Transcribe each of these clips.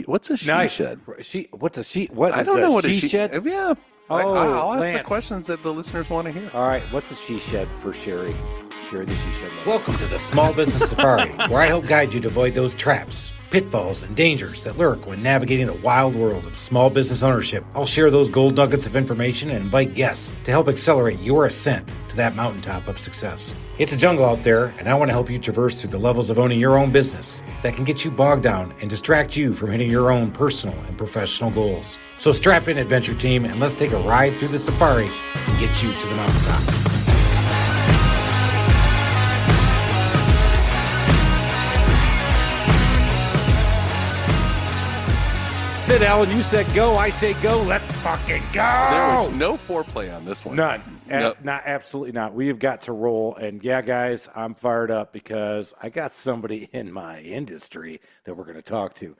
What's a she shed? What I is don't know what a she she shed? Yeah. Oh, I'll ask Lance. the questions that the listeners want to hear. All right, what's a she shed for Sherry? Sherry, the she shed. Welcome to the Small Business Safari, where I help guide you to avoid those traps, pitfalls, and dangers that lurk when navigating the wild world of small business ownership. I'll share those gold nuggets of information and invite guests to help accelerate your ascent to that mountaintop of success. It's a jungle out there, and I want to help you traverse through the levels of owning your own business that can get you bogged down and distract you from hitting your own personal and professional goals. So strap in, adventure team, and let's take a ride through the safari and get you to the mountaintop. Said Alan, you said go, I say go, let's fucking go. There was no foreplay on this one. None. Nope. Not absolutely not. We've got to roll. And yeah, guys, I'm fired up because I got somebody in my industry that we're going to talk to.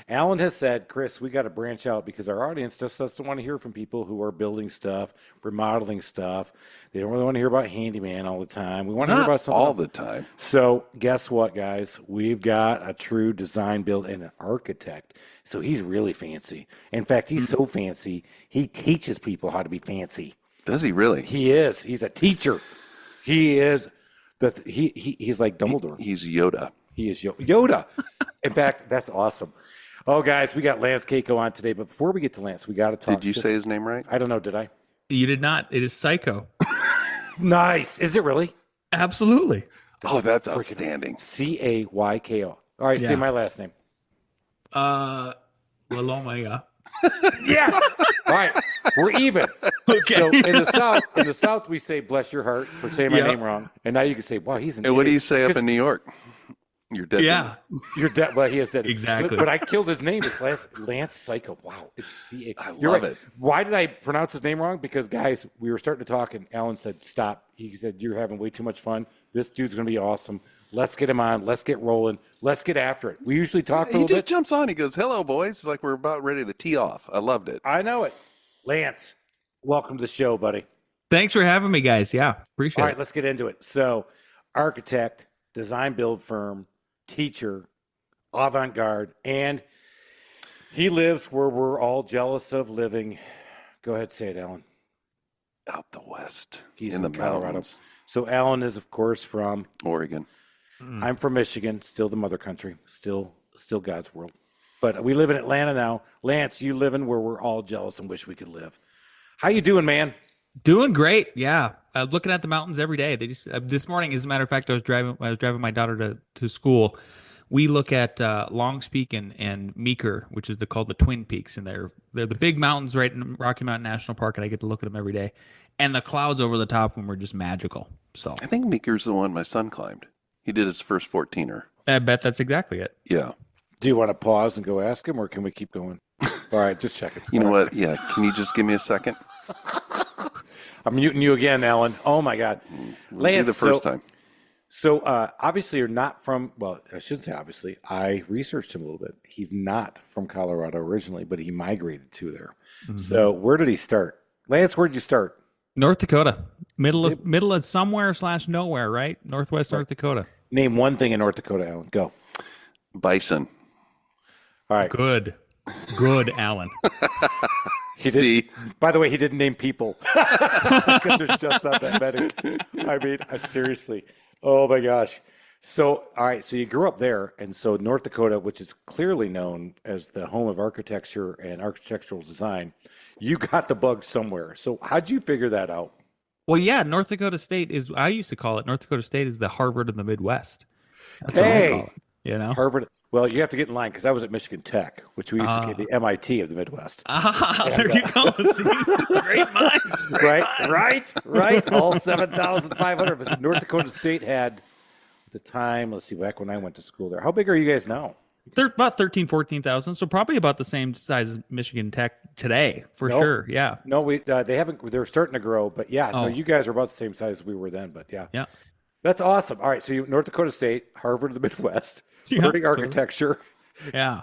Alan has said, Chris, we got to branch out because our audience just doesn't want to hear from people who are building stuff, remodeling stuff. They don't really want to hear about handyman all the time. We want to hear about something all the time. So guess what, guys? We've got a true design build and an architect. So he's really fancy. In fact, he's so fancy, he teaches people how to be fancy. Does he really? He is. He's a teacher. He is he's like Dumbledore. He's Yoda. He is Yoda. In fact, that's awesome. Oh, guys, we got Lance Cayko on today. But before we get to Lance, we got to talk. Did you say his name right? I don't know. Did I? You did not. It is Cayko. Nice. Is it really? Absolutely. That's outstanding. Cayko. All right, say my last name. Lalomaya. Yes. All right, we're even. Okay. So in the South, we say "bless your heart" for saying my name wrong, and now you can say, "Wow, he's an." And what do idiot." you say up in New York? You're dead. Yeah. You're dead. Well, he is dead. Exactly. But I killed his name. It's Lance Cayko. Wow. It's C-A. I You're love right. it. Why did I pronounce his name wrong? Because, guys, we were starting to talk, and Alan said, stop. He said, you're having way too much fun. This dude's going to be awesome. Let's get him on. Let's get rolling. Let's get after it. We usually talk for a He little just bit. jumps on. He goes, "Hello, boys!" Like we're about ready to tee off. I loved it. I know it. Lance, welcome to the show, buddy. Thanks for having me, guys. Yeah, appreciate All it. right, let's get into it. So, architect, design build firm, teacher, avant-garde, and he lives where we're all jealous of living. Go ahead, say it, Alan. Out the west. He's in the Colorado. mountains. So Alan is, of course, from Oregon. I'm from Michigan, still the mother country, still God's world. But we live in Atlanta now. Lance, you live in where we're all jealous and wish we could live. How you doing, man? Doing great. Yeah, looking at the mountains every day. They just this morning, as a matter of fact, I was driving my daughter to school. We look at Longs Peak and Meeker, which is called the Twin Peaks, and they're the big mountains right in Rocky Mountain National Park, and I get to look at them every day. And the clouds over the top of them are just magical. So I think Meeker's the one my son climbed. He did his first 14er. I bet that's exactly it. Yeah. Do you want to pause and go ask him, or can we keep going? All right, just checking. You know what? Yeah. Can you just give me a second? I'm muting you again, Alan. Oh, my God. Lance, the first time. So obviously you're not from, well, I shouldn't say obviously. I researched him a little bit. He's not from Colorado originally, but he migrated to there. Mm-hmm. So where did he start? Lance, where did you start? North Dakota. Middle of somewhere / nowhere, right? Northwest North Dakota. Name one thing in North Dakota, Alan. Go. Bison. All right. Good, Alan. By the way, he didn't name people because there's just not that many. I mean, seriously. Oh, my gosh. So, all right. So you grew up there. And so North Dakota, which is clearly known as the home of architecture and architectural design, you got the bug somewhere. So how'd you figure that out? Well, yeah, North Dakota State is, I used to call it, North Dakota State is the Harvard of the Midwest. That's what I call it, you know? Harvard. Well, you have to get in line because I was at Michigan Tech, which we used to call the MIT of the Midwest. There you go. See? Great minds. Right. All 7,500 of us. North Dakota State had, at the time, let's see, back when I went to school there. How big are you guys now? They're about 13,000, 14,000, so probably about the same size as Michigan Tech today, for sure. Yeah. No, they haven't. They're starting to grow, but yeah, no, you guys are about the same size as we were then. But yeah, that's awesome. All right, so North Dakota State, Harvard of the Midwest, learning architecture. Yeah.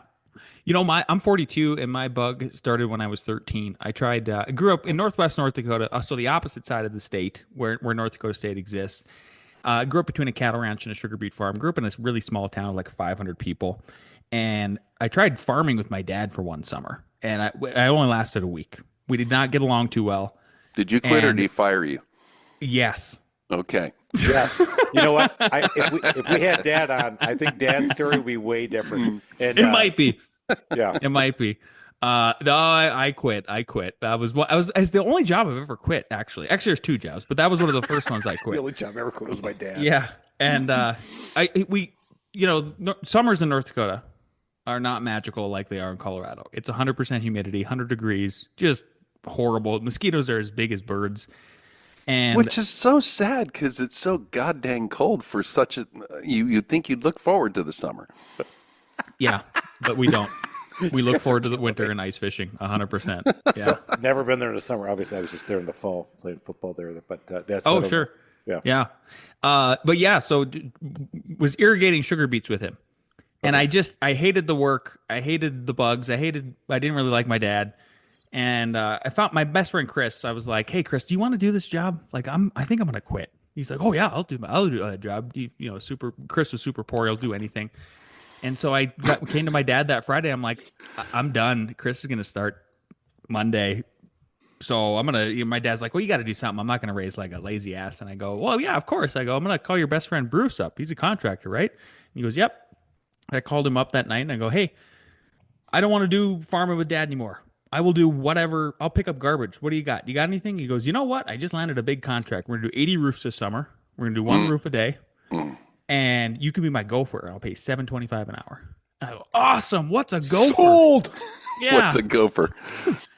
You know, I'm 42, and my bug started when I was 13. I tried. I grew up in Northwest North Dakota, so the opposite side of the state, where North Dakota State exists. I grew up between a cattle ranch and a sugar beet farm. Grew up in a really small town of like 500 people. And I tried farming with my dad for one summer, and I only lasted a week. We did not get along too well. Did you quit or And did he fire you? yes, Okay. Yes. You know what? If we had Dad on, I think Dad's story would be way different. And it might be. Yeah. It might be. No, I quit. I quit. It's the only job I've ever quit. Actually, there's two jobs, but that was one of the first ones I The quit. only job I ever quit was my dad. Yeah, and summers in North Dakota are not magical like they are in Colorado. It's 100% humidity, 100 degrees, just horrible. Mosquitoes are as big as birds, and Which is so sad because it's so goddamn cold for such a. You'd think you'd look forward to the summer. yeah, but we don't. We look forward to the winter and ice fishing, 100%. Yeah. So, never been there in the summer. Obviously, I was just there in the fall playing football there. But that's Oh, sure. Yeah. Yeah. But yeah, so was irrigating sugar beets with him. And I hated the work. I hated the bugs. I didn't really like my dad. And I found my best friend, Chris. I was like, hey, Chris, do you want to do this job? Like, I think I'm going to quit. He's like, oh yeah, I'll do that job. Chris was super poor. He'll do anything. And so I came to my dad that Friday. I'm like, I'm done. Chris is going to start Monday. So my dad's like, well, you got to do something. I'm not going to raise like a lazy ass. And I go, well, yeah, of course. I go, I'm going to call your best friend Bruce up. He's a contractor, right? And he goes, yep. I called him up that night and I go, hey, I don't want to do farming with Dad anymore. I will do whatever. I'll pick up garbage. What do you got? You got anything? He goes, you know what? I just landed a big contract. We're going to do 80 roofs this summer. We're going to do one roof a day. And you can be my gopher. I'll pay $7.25 an hour. And I go, awesome. What's a gopher? Sold. Yeah. What's a gopher?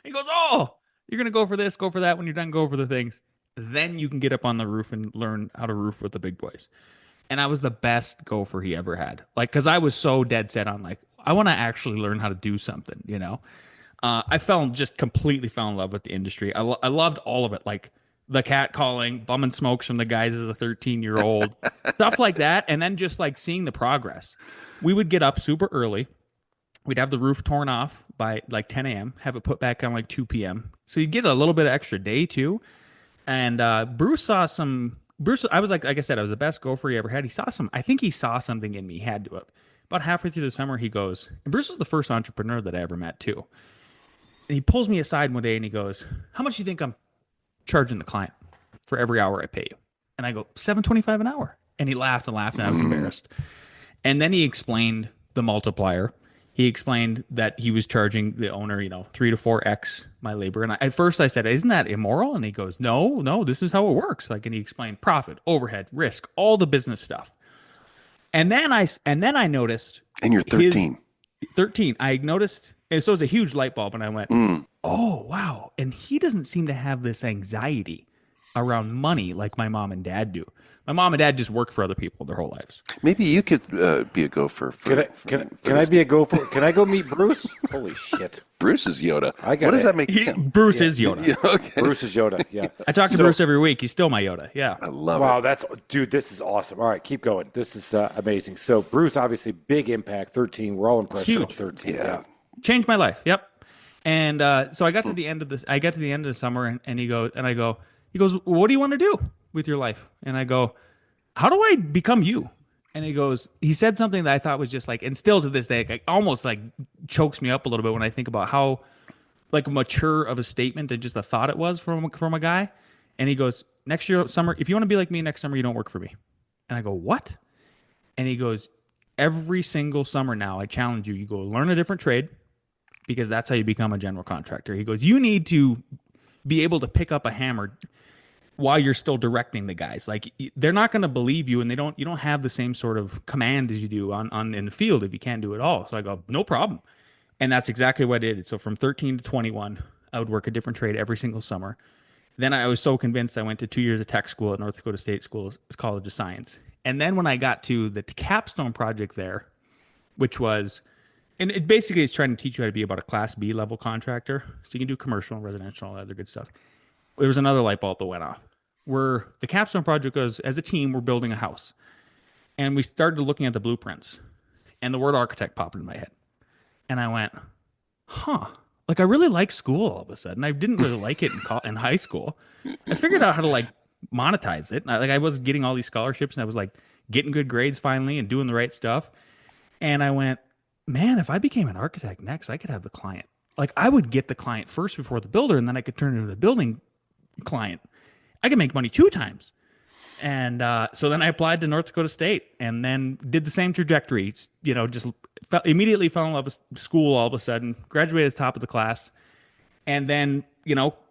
He goes, oh, you're going to go for this, go for that. When you're done, go for the things. Then you can get up on the roof and learn how to roof with the big boys. And I was the best gopher he ever had. Like, because I was so dead set on, like, I want to actually learn how to do something, you know? I completely fell in love with the industry. I loved all of it. Like, the cat calling, bumming smokes from the guys as a 13-year-old, stuff like that. And then just like seeing the progress. We would get up super early. We'd have the roof torn off by like 10 a.m., have it put back on like 2 p.m. So you'd get a little bit of extra day too. And Bruce, I was like I said, I was the best gopher he ever had. I think he saw something in me. He had to have. About halfway through the summer, he goes, and Bruce was the first entrepreneur that I ever met too. And he pulls me aside one day and he goes, how much do you think I'm charging the client for every hour I pay you? And I go, $7.25 an hour. And he laughed and laughed and I was embarrassed. And then he explained the multiplier. He explained that he was charging the owner, 3 to 4x my labor. And at first I said, isn't that immoral? And he goes, no, this is how it works. Like, and he explained profit, overhead, risk, all the business stuff. And then I noticed. And you're 13. 13. I noticed. And so it was a huge light bulb. And I went, oh, wow. And he doesn't seem to have this anxiety around money like my mom and dad do. My mom and dad just work for other people their whole lives. Maybe you could be a gopher. Can I be a gopher? Can I go meet Bruce? Holy shit. Bruce is Yoda. I got what does it. that make him? Bruce is Yoda. Yeah, okay. Bruce is Yoda. Yeah. I talk to Bruce every week. He's still my Yoda. Yeah. I love Wow, it. dude, this is awesome. All right, keep going. This is amazing. So Bruce, obviously, big impact. 13. We're all impressed. Huge. with 13. Yeah. Changed my life. Yep. And so I got to the end of this. I got to the end of the summer, and he goes, he goes, what do you want to do with your life? And I go, how do I become you? And he said something that I thought was just like, and still to this day, like, almost like chokes me up a little bit when I think about how like mature of a statement and just a thought it was from a guy. And he goes, next year, summer, if you want to be like me next summer, you don't work for me. And I go, what? And he goes, every single summer now, I challenge you, you go learn a different trade because that's how you become a general contractor. He goes, you need to be able to pick up a hammer while you're still directing the guys. Like, they're not going to believe you, and you don't have the same sort of command as you do on in the field if you can't do it all. So I go, no problem. And that's exactly what I did. So from 13 to 21, I would work a different trade every single summer. Then I was so convinced I went to 2 years of tech school at North Dakota State College of Science. And then when I got to the capstone project there, which was, and it basically is trying to teach you how to be about a Class B level contractor. So you can do commercial, residential, all that other good stuff. There was another light bulb that went off. Where the capstone project was, as a team, we're building a house. And we started looking at the blueprints. And the word architect popped into my head. And I went, like, I really like school all of a sudden. I didn't really like it in high school. I figured out how to, like, monetize it. I was getting all these scholarships, and I was, like, getting good grades finally and doing the right stuff. And I went, man, if I became an architect next, I could have the client. Like I would get the client first before the builder, and then I could turn it into a building client. I could make money 2 times. And so then I applied to North Dakota State and then did the same trajectory, just immediately fell in love with school all of a sudden, graduated at the top of the class. And then,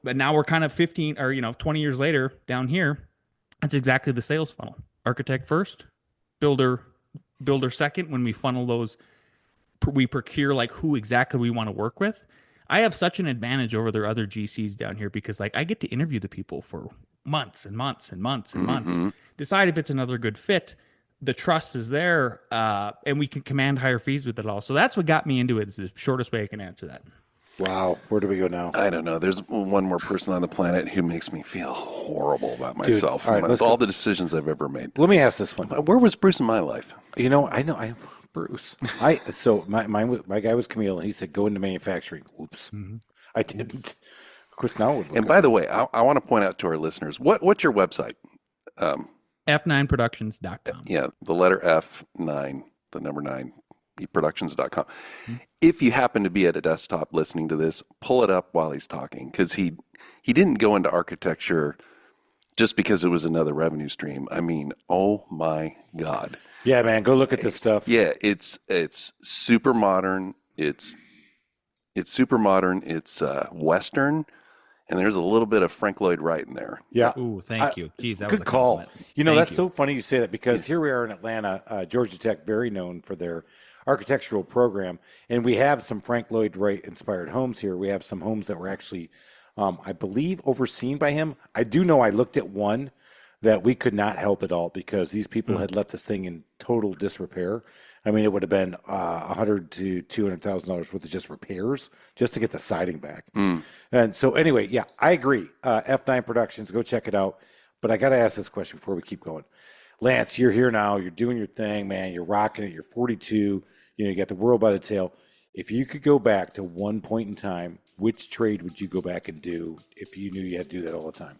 but now we're kind of 15 or, 20 years later down here. It's exactly the sales funnel. Architect first, builder second. When we funnel those, we procure like who exactly we want to work with. I have such an advantage over their other GCs down here because like I get to interview the people for months and months and months and months, decide if it's another good fit. The trust is there, and we can command higher fees with it all. So that's what got me into it. It's the shortest way I can answer that. Wow. Where do we go now? I don't know. There's one more person on the planet who makes me feel horrible about myself. all right, let's all go. the decisions I've ever made. Let me ask this one. Where was Bruce in my life? I know, Bruce. So my guy was Camille, and he said go into manufacturing. Oops, I didn't. Of course, now we're And by the way, I want to point out to our listeners, what's your website? F9productions.com. Yeah, the letter F9, the number 9, productions.com. If you happen to be at a desktop listening to this, pull it up while he's talking, because he didn't go into architecture just because it was another revenue stream. I mean, oh my God. Yeah, man, go look at this stuff. Yeah, it's super modern. It's super modern. It's Western, and there's a little bit of Frank Lloyd Wright in there. Yeah. Ooh, thank you. Geez, that was Good a call. compliment. That's Thank you. so funny you say that because here we are in Atlanta, Georgia Tech, very known for their architectural program, and we have some Frank Lloyd Wright inspired homes here. We have some homes that were actually, I believe, overseen by him. I do know I looked at one that we could not help at all because these people had left this thing in total disrepair. I mean, it would have been $100,000 to $200,000 worth of just repairs just to get the siding back. And so, anyway, yeah, I agree. F9 Productions, go check it out. But I got to ask this question before we keep going. Lance, you're here now. You're doing your thing, man. You're rocking it. You're 42. You got the world by the tail. If you could go back to one point in time, which trade would you go back and do if you knew you had to do that all the time?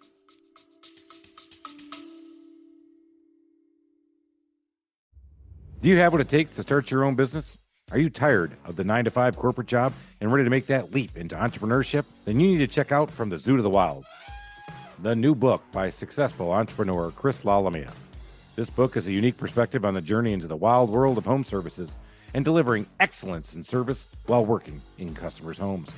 Do you have what it takes to start your own business? Are you tired of the 9-to-5 corporate job and ready to make that leap into entrepreneurship? Then you need to check out From the Zoo to the Wild, the new book by successful entrepreneur Chris LaLamia. This book is a unique perspective on the journey into the wild world of home services and delivering excellence in service while working in customers' homes.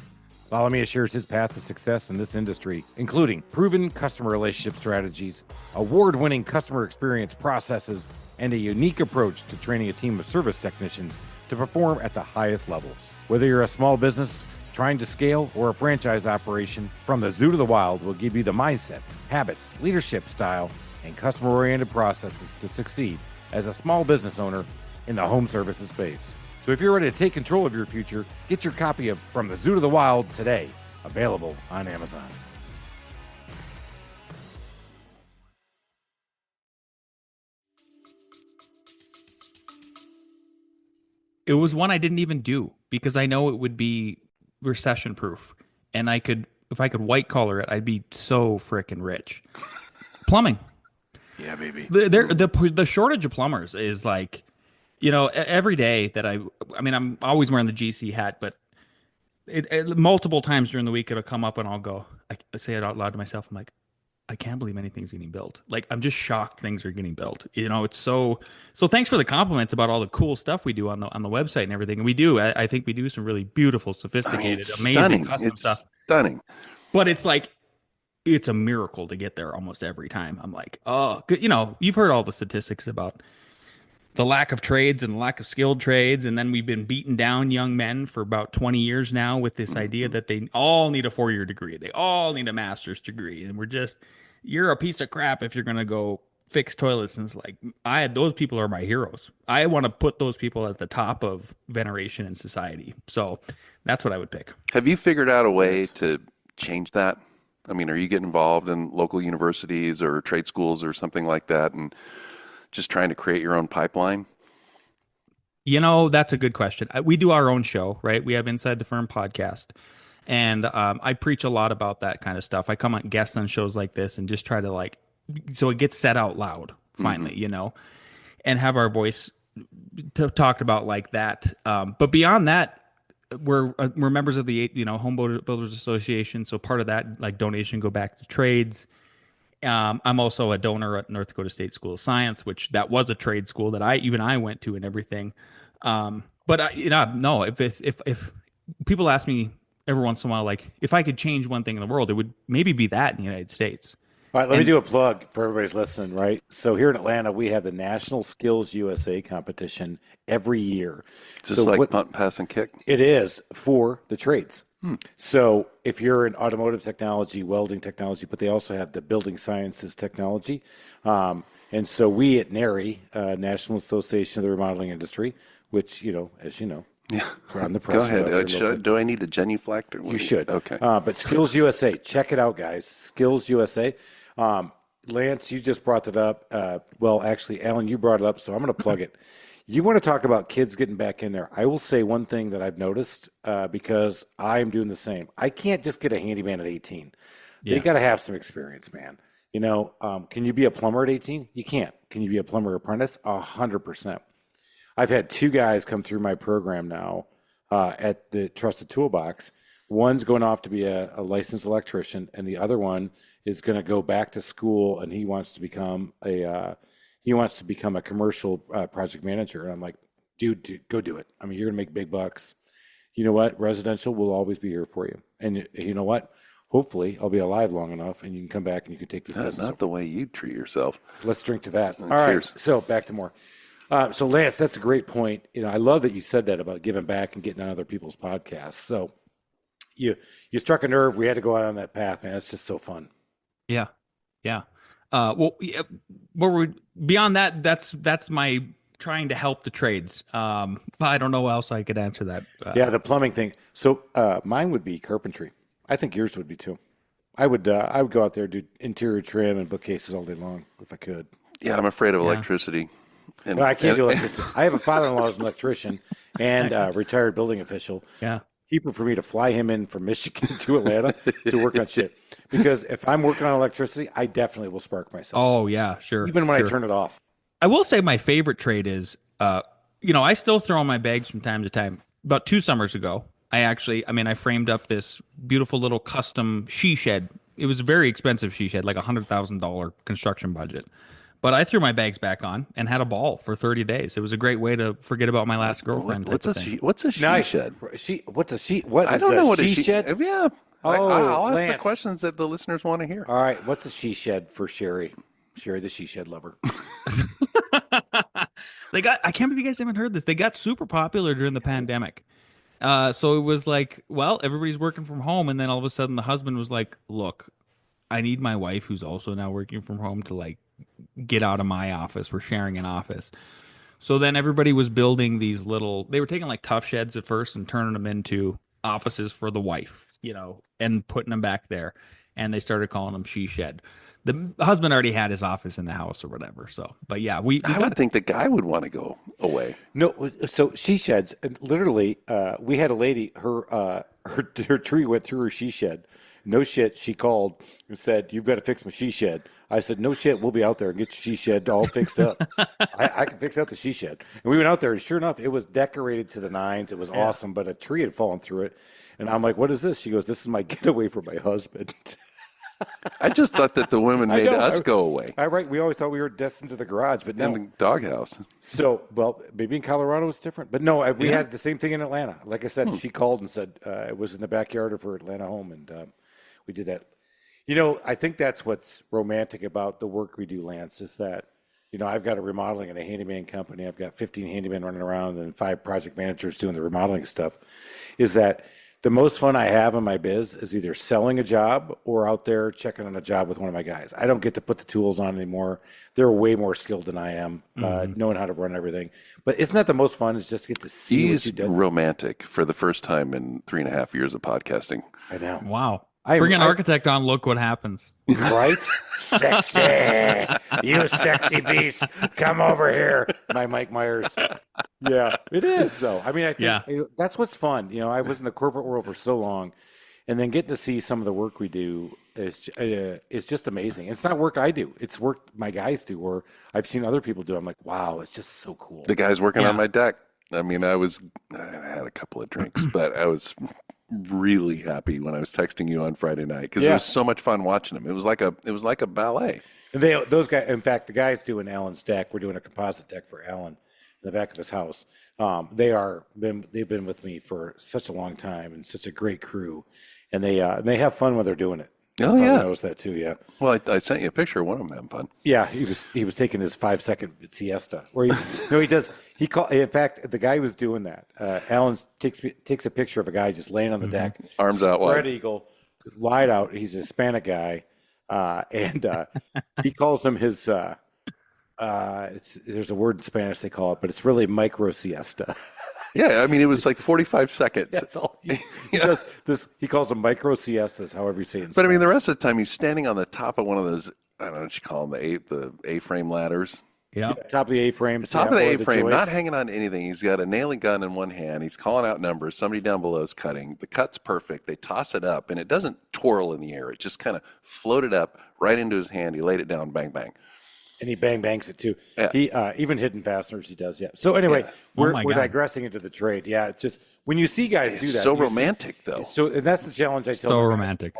LaLamia shares his path to success in this industry, including proven customer relationship strategies, award-winning customer experience processes, and a unique approach to training a team of service technicians to perform at the highest levels. Whether you're a small business trying to scale or a franchise operation, From the Zoo to the Wild will give you the mindset, habits, leadership style, and customer-oriented processes to succeed as a small business owner in the home services space. So if you're ready to take control of your future, get your copy of From the Zoo to the Wild today, available on Amazon. It was one I didn't even do because I know it would be recession proof, and if I could white collar it, I'd be so freaking rich. Plumbing. Yeah, baby. The shortage of plumbers is like, every day that I'm always wearing the GC hat, but multiple times during the week it'll come up and I'll go, I say it out loud to myself. I'm like, I can't believe anything's getting built. Like, I'm just shocked things are getting built. It's so thanks for the compliments about all the cool stuff we do on the website and everything. And we do. I think we do some really beautiful, sophisticated, it's amazing stunning. custom It's stuff. stunning. But it's like, it's a miracle to get there almost every time. I'm like, oh, good. You've heard all the statistics about the lack of trades and the lack of skilled trades. And then we've been beating down young men for about 20 years now with this idea that they all need a 4-year degree. They all need a master's degree. And you're a piece of crap if you're going to go fix toilets. And it's like, those people are my heroes. I want to put those people at the top of veneration in society. So that's what I would pick. Have you figured out a way to change that? I mean, are you getting involved in local universities or trade schools or something like that and just trying to create your own pipeline? That's a good question. We do our own show, right? We have Inside the Firm podcast. And I preach a lot about that kind of stuff. I come on guest on shows like this and just try to so it gets said out loud finally, and have our voice talked about like that. But beyond that, we're members of the Home Builders Association, so part of that like donation go back to trades. I'm also a donor at North Dakota State School of Science, which that was a trade school that I went to and everything. But no, if people ask me every once in a while, like if I could change one thing in the world, it would maybe be that in the United States. All right, let me do a plug for everybody's listening, right? So here in Atlanta, we have the National Skills USA competition every year. Just like punt, pass, and kick? It is for the trades. So if you're in automotive technology, welding technology, but they also have the building sciences technology. And so we at NARI, National Association of the Remodeling Industry, which, as you know, yeah. we're on the press. Go ahead. Do I need a genuflect? Or you should. Okay. But Skills USA, check it out, guys. Skills USA. Lance, you just brought it up. Well, actually, Alan, you brought it up, so I'm going to plug it. You want to talk about kids getting back in there. I will say one thing that I've noticed because I'm doing the same. I can't just get a handyman at 18. They got to have some experience, man. Can you be a plumber at 18? You can't. Can you be a plumber apprentice? 100%. I've had 2 guys come through my program now at the Trusted Toolbox. One's going off to be a licensed electrician, and the other one is going to go back to school, and he wants to become a commercial project manager. And I'm like, dude, go do it. I mean, you're going to make big bucks. You know what? Residential will always be here for you. And you know what? Hopefully, I'll be alive long enough, and you can come back and you can take this business. That's not the way you treat yourself. Let's drink to that. All cheers. Right, so back to more. So Lance, that's a great point. I love that you said that about giving back and getting on other people's podcasts. So you struck a nerve. We had to go out on that path, man. It's just so fun. Yeah. Beyond that, that's my trying to help the trades. I don't know how else I could answer that. The plumbing thing. So mine would be carpentry. I think yours would be too. I would go out there, do interior trim and bookcases all day long if I could. Yeah, I'm afraid of electricity. And I can't do electricity. I have a father-in-law who's an electrician and retired building official. Yeah. Cheaper for me to fly him in from Michigan to Atlanta to work on shit. Because if I'm working on electricity, I definitely will spark myself. Oh, yeah, sure. Even when I turn it off. I will say my favorite trade is, I still throw in my bags from time to time. About 2 summers ago, I framed up this beautiful little custom she shed. It was a very expensive she shed, like $100,000 construction budget. But I threw my bags back on and had a ball for 30 days. It was a great way to forget about my last girlfriend. What's a she shed? I don't know what a she shed? Yeah. I'll ask Lance. the questions that the listeners want to hear. All right. What's a she shed for Sherry? Sherry, the she shed lover. I can't believe you guys haven't heard this. They got super popular during the pandemic. So it was like, well, everybody's working from home. And then all of a sudden the husband was like, look, I need my wife, who's also now working from home, to get out of my office. We're sharing an office. So then everybody was building these they were taking tough sheds at first and turning them into offices for the wife, and putting them back there. And they started calling them she shed. The husband already had his office in the house or whatever. So, but yeah, I would think the guy would want to go away. No, so she sheds. Literally, we had a lady. Her tree went through her she shed. No shit. She called and said, "You've got to fix my she shed." I said, "No shit. We'll be out there and get your she shed all fixed up. I can fix out the she shed." And we went out there, and sure enough, it was decorated to the nines. It was awesome, but a tree had fallen through it. And I'm like, "What is this?" She goes, "This is my getaway from my husband." I just thought that the women made us go away. Right. We always thought we were destined to the garage, but in the doghouse. So, well, maybe in Colorado it's different, but no, we had the same thing in Atlanta. Like I said, she called and said it was in the backyard of her Atlanta home, and we did that. I think that's what's romantic about the work we do, Lance, is that, I've got a remodeling and a handyman company. I've got 15 handymen running around and 5 project managers doing the remodeling stuff, is that the most fun I have in my biz is either selling a job or out there checking on a job with one of my guys. I don't get to put the tools on anymore. They're way more skilled than I am, knowing how to run everything. But isn't that the most fun, is just to get to see what you did? Romantic for the first time in 3.5 years of podcasting. I know. Wow. Bring an architect on, look what happens. Right? Sexy. You sexy beast. Come over here. My Mike Myers. Yeah, it is, though. I mean, I think that's what's fun. I was in the corporate world for so long, And then getting to see some of the work we do is just amazing. It's not work I do; it's work my guys do, or I've seen other people do. I'm like, wow, it's just so cool. The guy's working on my deck. I mean, I had a couple of drinks, but I was really happy when I was texting you on Friday night because it was so much fun watching them. It was like a ballet. And those guys, in fact, the guys doing Alan's deck. We're doing a composite deck for Alan in the back of his house. They've been with me for such a long time and such a great crew, and they have fun when they're doing it. Oh yeah, knows that too. Yeah. Well, I sent you a picture of one of them having fun. Yeah, he was taking his 5-second siesta. Or he does. In fact, the guy was doing that. Alan takes a picture of a guy just laying on the deck, arms out wide, spread eagle, lied out. He's a Hispanic guy, and he calls him his. There's a word in Spanish they call it, but it's really micro siesta. Yeah, I mean, it was like 45 seconds. That's all he does. He calls them micro siestas, however you say it. In but I mean, the rest of the time he's standing on the top of one of those. I don't know what you call them, the A-frame ladders. Yeah, top of the A-frame. Top of the A-frame, not hanging on to anything. He's got a nailing gun in one hand. He's calling out numbers. Somebody down below is cutting. The cut's perfect. They toss it up, and it doesn't twirl in the air. It just kind of floated up right into his hand. He laid it down, bang, bang. And he bangs it too. Yeah. He even hidden fasteners he does. Yeah. So anyway, we're digressing into the trade. Yeah. It's just when you see guys do that, so romantic though. So and that's the challenge I tell. So romantic.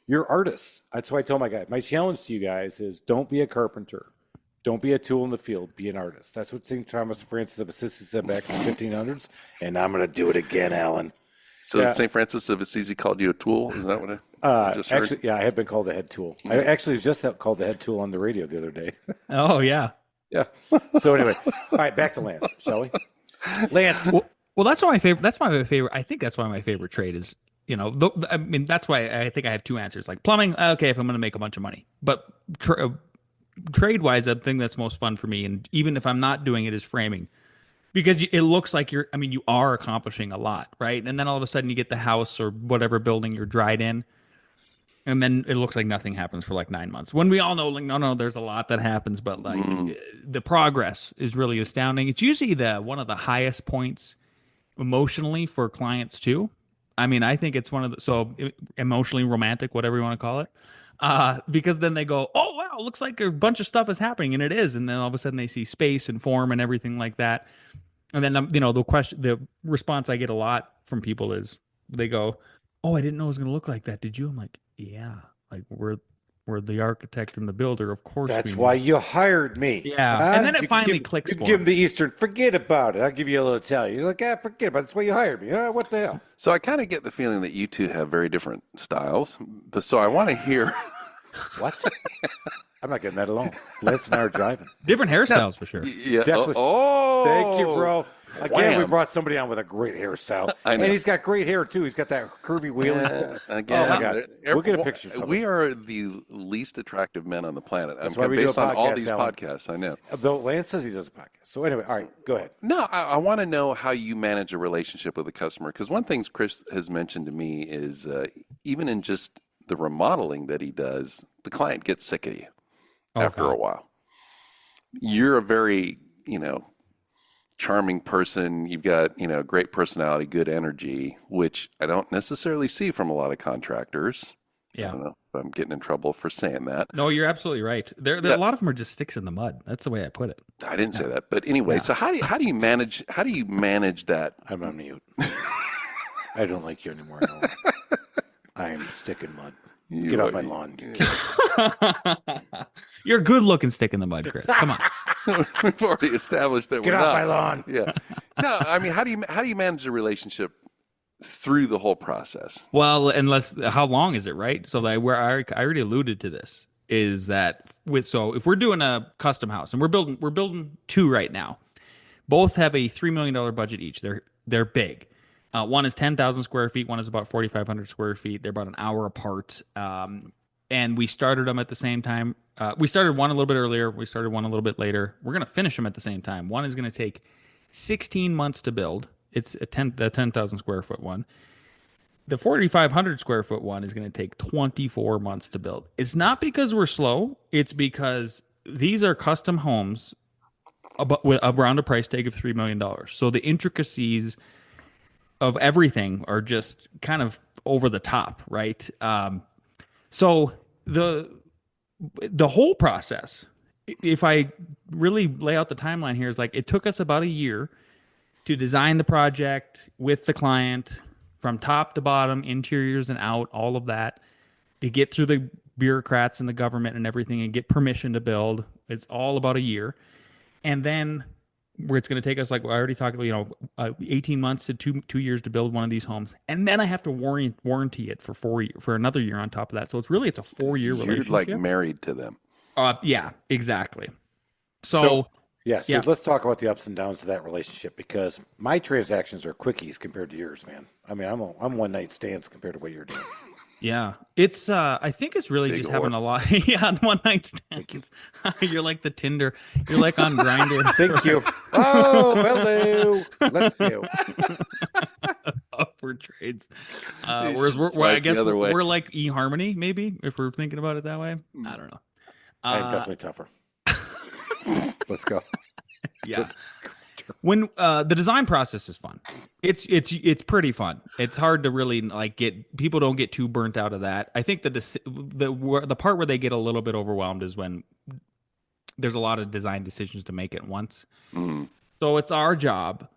You're artists. That's why I tell my guys. My challenge to you guys is don't be a carpenter. Don't be a tool in the field. Be an artist. That's what St. Thomas Francis of Assisi said back in the 1500s. And I'm going to do it again, Alan. So St. Francis of Assisi called you a tool? Is that what I just heard? Actually, yeah, I have been called a head tool. I actually was just called the head tool on the radio the other day. Oh, yeah. Yeah. So anyway, all right, back to Lance, shall we? Lance. Well, that's why my favorite. That's why my favorite. I think that's why my favorite trade is. I mean, that's why I think I have two answers. Like plumbing, okay, if I'm going to make a bunch of money, but trade wise, the thing that's most fun for me, and even if I'm not doing it, is framing. Because it looks like you are accomplishing a lot, right? And then all of a sudden you get the house or whatever building you're dried in, and then it looks like nothing happens for like 9 months. When we all know, like, no, there's a lot that happens, but like the progress is really astounding. It's usually one of the highest points emotionally for clients too. I mean, I think it's emotionally romantic, whatever you want to call it. Because then they go, oh, wow, it looks like a bunch of stuff is happening, and it is. And then all of a sudden they see space and form and everything like that. And then, the response I get a lot from people is they go, oh, I didn't know it was going to look like that. Did you? I'm like, yeah, like we're the architect and the builder. Of course. That's why you hired me. Yeah. Huh? And then it finally clicks. You give him the Eastern, forget about it. I'll give you a little Italian. You're like, forget about it. That's why you hired me. What the hell? So I kind of get the feeling that you two have very different styles. So I want to hear. What? I'm not getting that alone. Lance and I are driving. Different hairstyles for sure. Yeah. Definitely. Oh. Thank you, bro. Again, Wham. we brought somebody on with a great hairstyle. I know. And he's got great hair, too. He's got that curvy wheel. Again, oh, my God. We'll get a picture of We are the least attractive men on the planet. That's why we do a based on all podcast, these Alan. podcasts, I know. Though Lance says he does a podcast. So anyway, all right, go ahead. No, I want to know how you manage a relationship with a customer. Because one thing Chris has mentioned to me is even in just the remodeling that he does, the client gets sick of you after a while. You're a very, charming person. You've got, great personality, good energy, which I don't necessarily see from a lot of contractors. Yeah. I don't know if I'm getting in trouble for saying that. No, you're absolutely right. There a lot of them are just sticks in the mud. That's the way I put it. I didn't say that. But anyway, so how do you manage that? I'm on mute. I don't like you anymore. No. I am stick in mud. Get off my lawn. You're a good looking stick in the mud, Chris. Come on. We've already established that Get we're off not. my lawn. Yeah. No, I mean, how do you manage a relationship through the whole process? Well, how long is it, right? So like where I already alluded to this is that if we're doing a custom house and we're building two right now, both have a $3 million budget each. They're big. One is 10,000 square feet. One is about 4,500 square feet. They're about an hour apart. And we started them at the same time. We started one a little bit earlier. We started one a little bit later. We're going to finish them at the same time. One is going to take 16 months to build. It's the 10,000 square foot one. The 4,500 square foot one is going to take 24 months to build. It's not because we're slow. It's because these are custom homes around a price tag of $3 million. So the intricacies of everything are just kind of over the top, right? So the whole process, if I really lay out the timeline here, is like it took us about a year to design the project with the client from top to bottom, interiors and out, all of that, to get through the bureaucrats and the government and everything and get permission to build. It's all about a year. And then where it's going to take us, like I already talked about, 18 months to two years to build one of these homes. And then I have to warranty it for another year on top of that. So it's a 4-year relationship. You're like married to them. Yeah, exactly. So let's talk about the ups and downs of that relationship, because my transactions are quickies compared to yours, man. I mean, I'm one night stands compared to what you're doing. Yeah, it's I think it's really just having a lot. Yeah, one night stands. You're like the Tinder. You're like on Grindr. Thank you. Oh, hello. Let's go. Upward trades. Whereas I guess we're like eHarmony, maybe, if we're thinking about it that way. I don't know. I'm definitely tougher. Let's go. Yeah. When the design process is fun, it's pretty fun. It's hard to really get people don't get too burnt out of that. I think the part where they get a little bit overwhelmed is when there's a lot of design decisions to make at once. So it's our job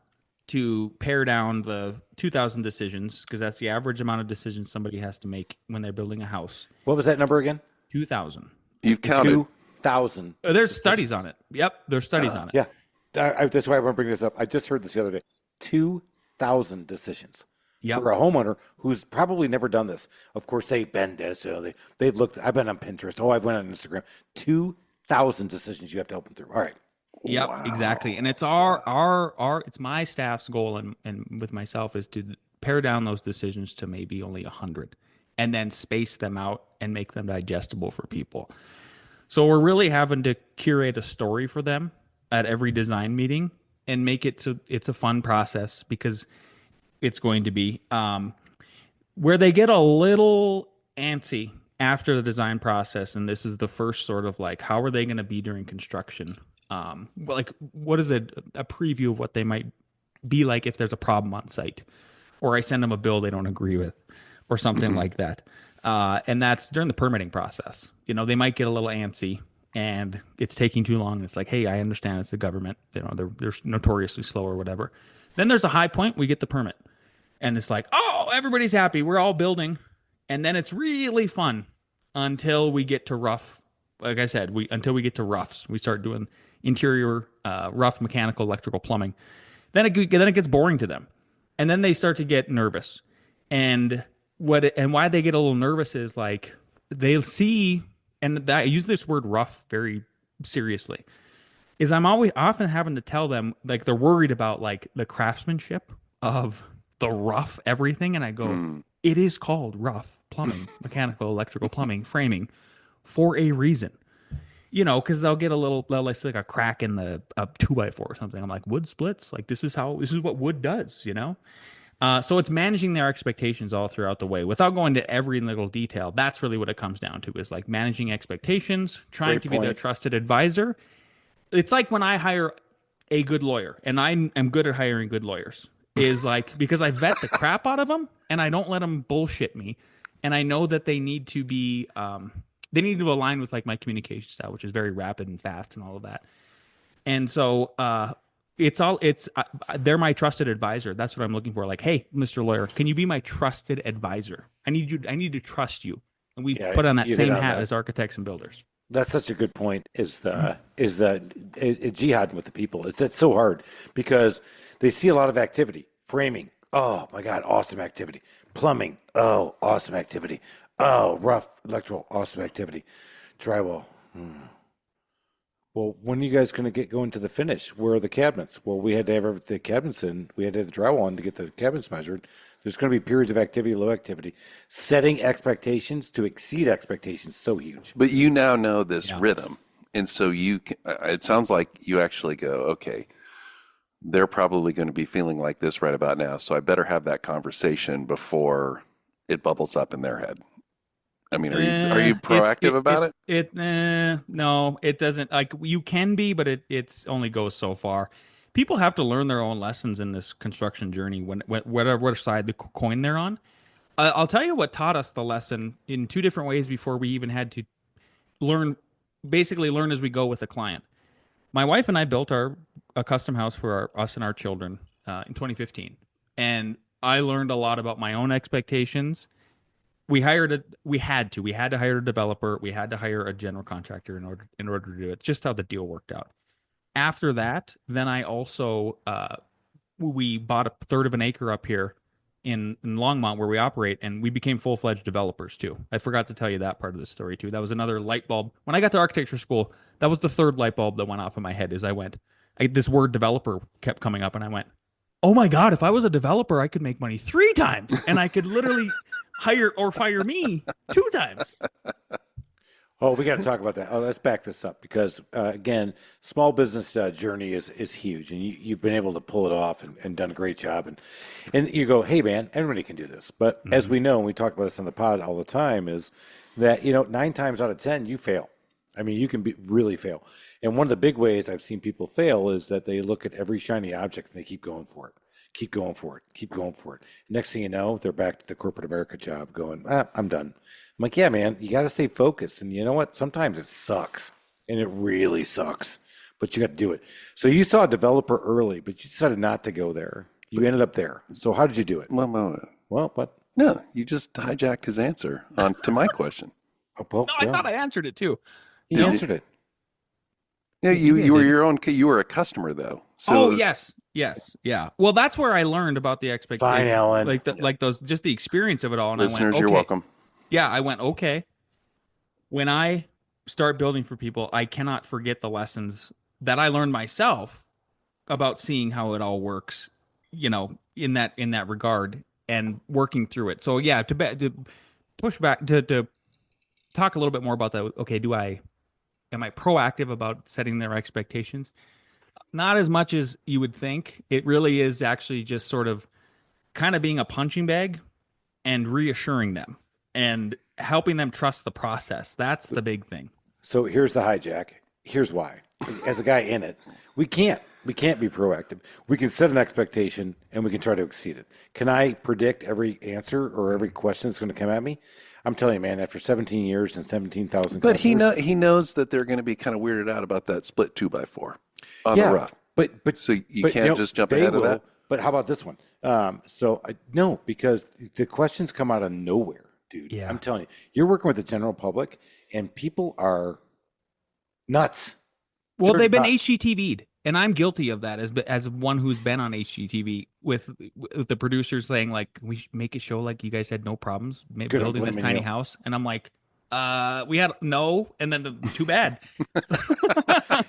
to pare down the 2,000 decisions, because that's the average amount of decisions somebody has to make when they're building a house. What was that number again? 2,000. You've counted 2,000. There's studies on it. Yep, there's studies on it. Yeah. That's why I want to bring this up. I just heard this the other day. 2,000 decisions for a homeowner who's probably never done this. Of course, they've been this. They've looked. I've been on Pinterest. Oh, I've went on Instagram. 2,000 decisions you have to open through. All right. Yep, wow. Exactly. And it's it's my staff's goal and with myself is to pare down those decisions to maybe only 100, and then space them out and make them digestible for people. So we're really having to curate a story for them at every design meeting and make it so it's a fun process, because it's going to be where they get a little antsy after the design process. And this is the first sort of like, how are they going to be during construction? Like, what is a preview of what they might be like if there's a problem on site, or I send them a bill they don't agree with, or something like that. And that's during the permitting process. They might get a little antsy and it's taking too long. It's like, hey, I understand it's the government. They're notoriously slow or whatever. Then there's a high point. We get the permit. And it's like, oh, everybody's happy. We're all building. And then it's really fun until we get to rough. Like I said, until we get to roughs. We start doing interior, rough, mechanical, electrical, plumbing. Then it gets boring to them. And then they start to get nervous. And why they get a little nervous is like they'll see, and I use this word rough very seriously, is I'm often having to tell them, like, they're worried about like the craftsmanship of the rough everything. And I go, it is called rough plumbing, mechanical, electrical, plumbing, framing for a reason. Because they'll get they'll see like a crack in a 2x4 or something. I'm like, wood splits? Like, this is what wood does, So it's managing their expectations all throughout the way without going to every little detail. That's really what it comes down to, is like managing expectations, trying to be their trusted advisor. It's like when I hire a good lawyer, and I am good at hiring good lawyers, is like, because I vet the crap out of them and I don't let them bullshit me. And I know that they need to be, they need to align with like my communication style, which is very rapid and fast and all of that. And so, they're my trusted advisor. That's what I'm looking for. Like, hey, Mr. Lawyer, can you be my trusted advisor? I need to trust you. And we put on that same hat as architects and builders. That's such a good point. Is jihad with the people? It's so hard because they see a lot of activity. Framing, oh my God, awesome activity. Plumbing, oh, awesome activity. Oh, rough electrical, awesome activity. Drywall. Well, when are you guys going to go into the finish? Where are the cabinets? Well, we had to have the cabinets in. We had to have the drywall in to get the cabinets measured. There's going to be periods of activity, low activity. Setting expectations to exceed expectations, so huge. But you now know this rhythm. And so it sounds like you actually go, okay, they're probably going to be feeling like this right about now. So I better have that conversation before it bubbles up in their head. I mean, are you proactive about it? No, it doesn't. Like, you can be, but it's only goes so far. People have to learn their own lessons in this construction journey, whatever side the coin they're on. I'll tell you what taught us the lesson in two different ways before we even had to learn, basically learn as we go with the client. My wife and I built a custom house for us and our children in 2015, and I learned a lot about my own expectations. We had to hire a developer, we had to hire a general contractor in order to do it. Just how the deal worked out. After that, then I also we bought a third of an acre up here in Longmont where we operate, and we became full-fledged developers too. I forgot to tell you that part of the story too. That was another light bulb. When I got to architecture school, that was the third light bulb that went off in my head as this word developer kept coming up, and I went, oh my God, if I was a developer, I could make money 3 times, and I could literally hire or fire me 2 times. Oh, we got to talk about that. Oh, let's back this up because, again, small business journey is huge, and you've been able to pull it off and done a great job. And you go, hey, man, everybody can do this. But as we know, and we talk about this on the pod all the time, is that, 9 times out of 10, you fail. I mean, you can really fail. And one of the big ways I've seen people fail is that they look at every shiny object and they keep going for it. Keep going for it. Keep going for it. Next thing you know, they're back to the corporate America job going, I'm done. I'm like, yeah, man, you got to stay focused. And you know what? Sometimes it sucks, and it really sucks, but you got to do it. So you saw a developer early, but you decided not to go there. You ended up there. So how did you do it? Well, Well, what? no, you just hijacked his answer on to my question. Oh, well, No, I thought I answered it too. he answered it. Yeah, you were your own. You were a customer though. So Yes, yeah. Well, that's where I learned about the expectation. Fine, Alan. Like those, just the experience of it all. And listeners, I went, okay. you're welcome. Yeah, I went, okay. When I start building for people, I cannot forget the lessons that I learned myself about seeing how it all works, in that regard and working through it. So yeah, to push back to talk a little bit more about that. Okay, am I proactive about setting their expectations? Not as much as you would think. It really is actually just sort of kind of being a punching bag and reassuring them and helping them trust the process. That's the big thing. So here's the hijack. Here's why. As a guy in it, we can't be proactive. We can set an expectation and we can try to exceed it. Can I predict every answer or every question that's going to come at me? I'm telling you, man, after 17 years and 17,000 But customers. he knows that they're going to be kind of weirded out about that split 2x4 on the rough. But So you can't just jump ahead of that? But how about this one? No, because the questions come out of nowhere, dude. Yeah. I'm telling you, you're working with the general public, and people are nuts. Well, They're they've been nuts. HGTV'd, and I'm guilty of that as one who's been on HGTV with the producers saying like, we should make a show like you guys had no problems Good, I'm building this blaming tiny you. house, and I'm like, we had no, and then too bad.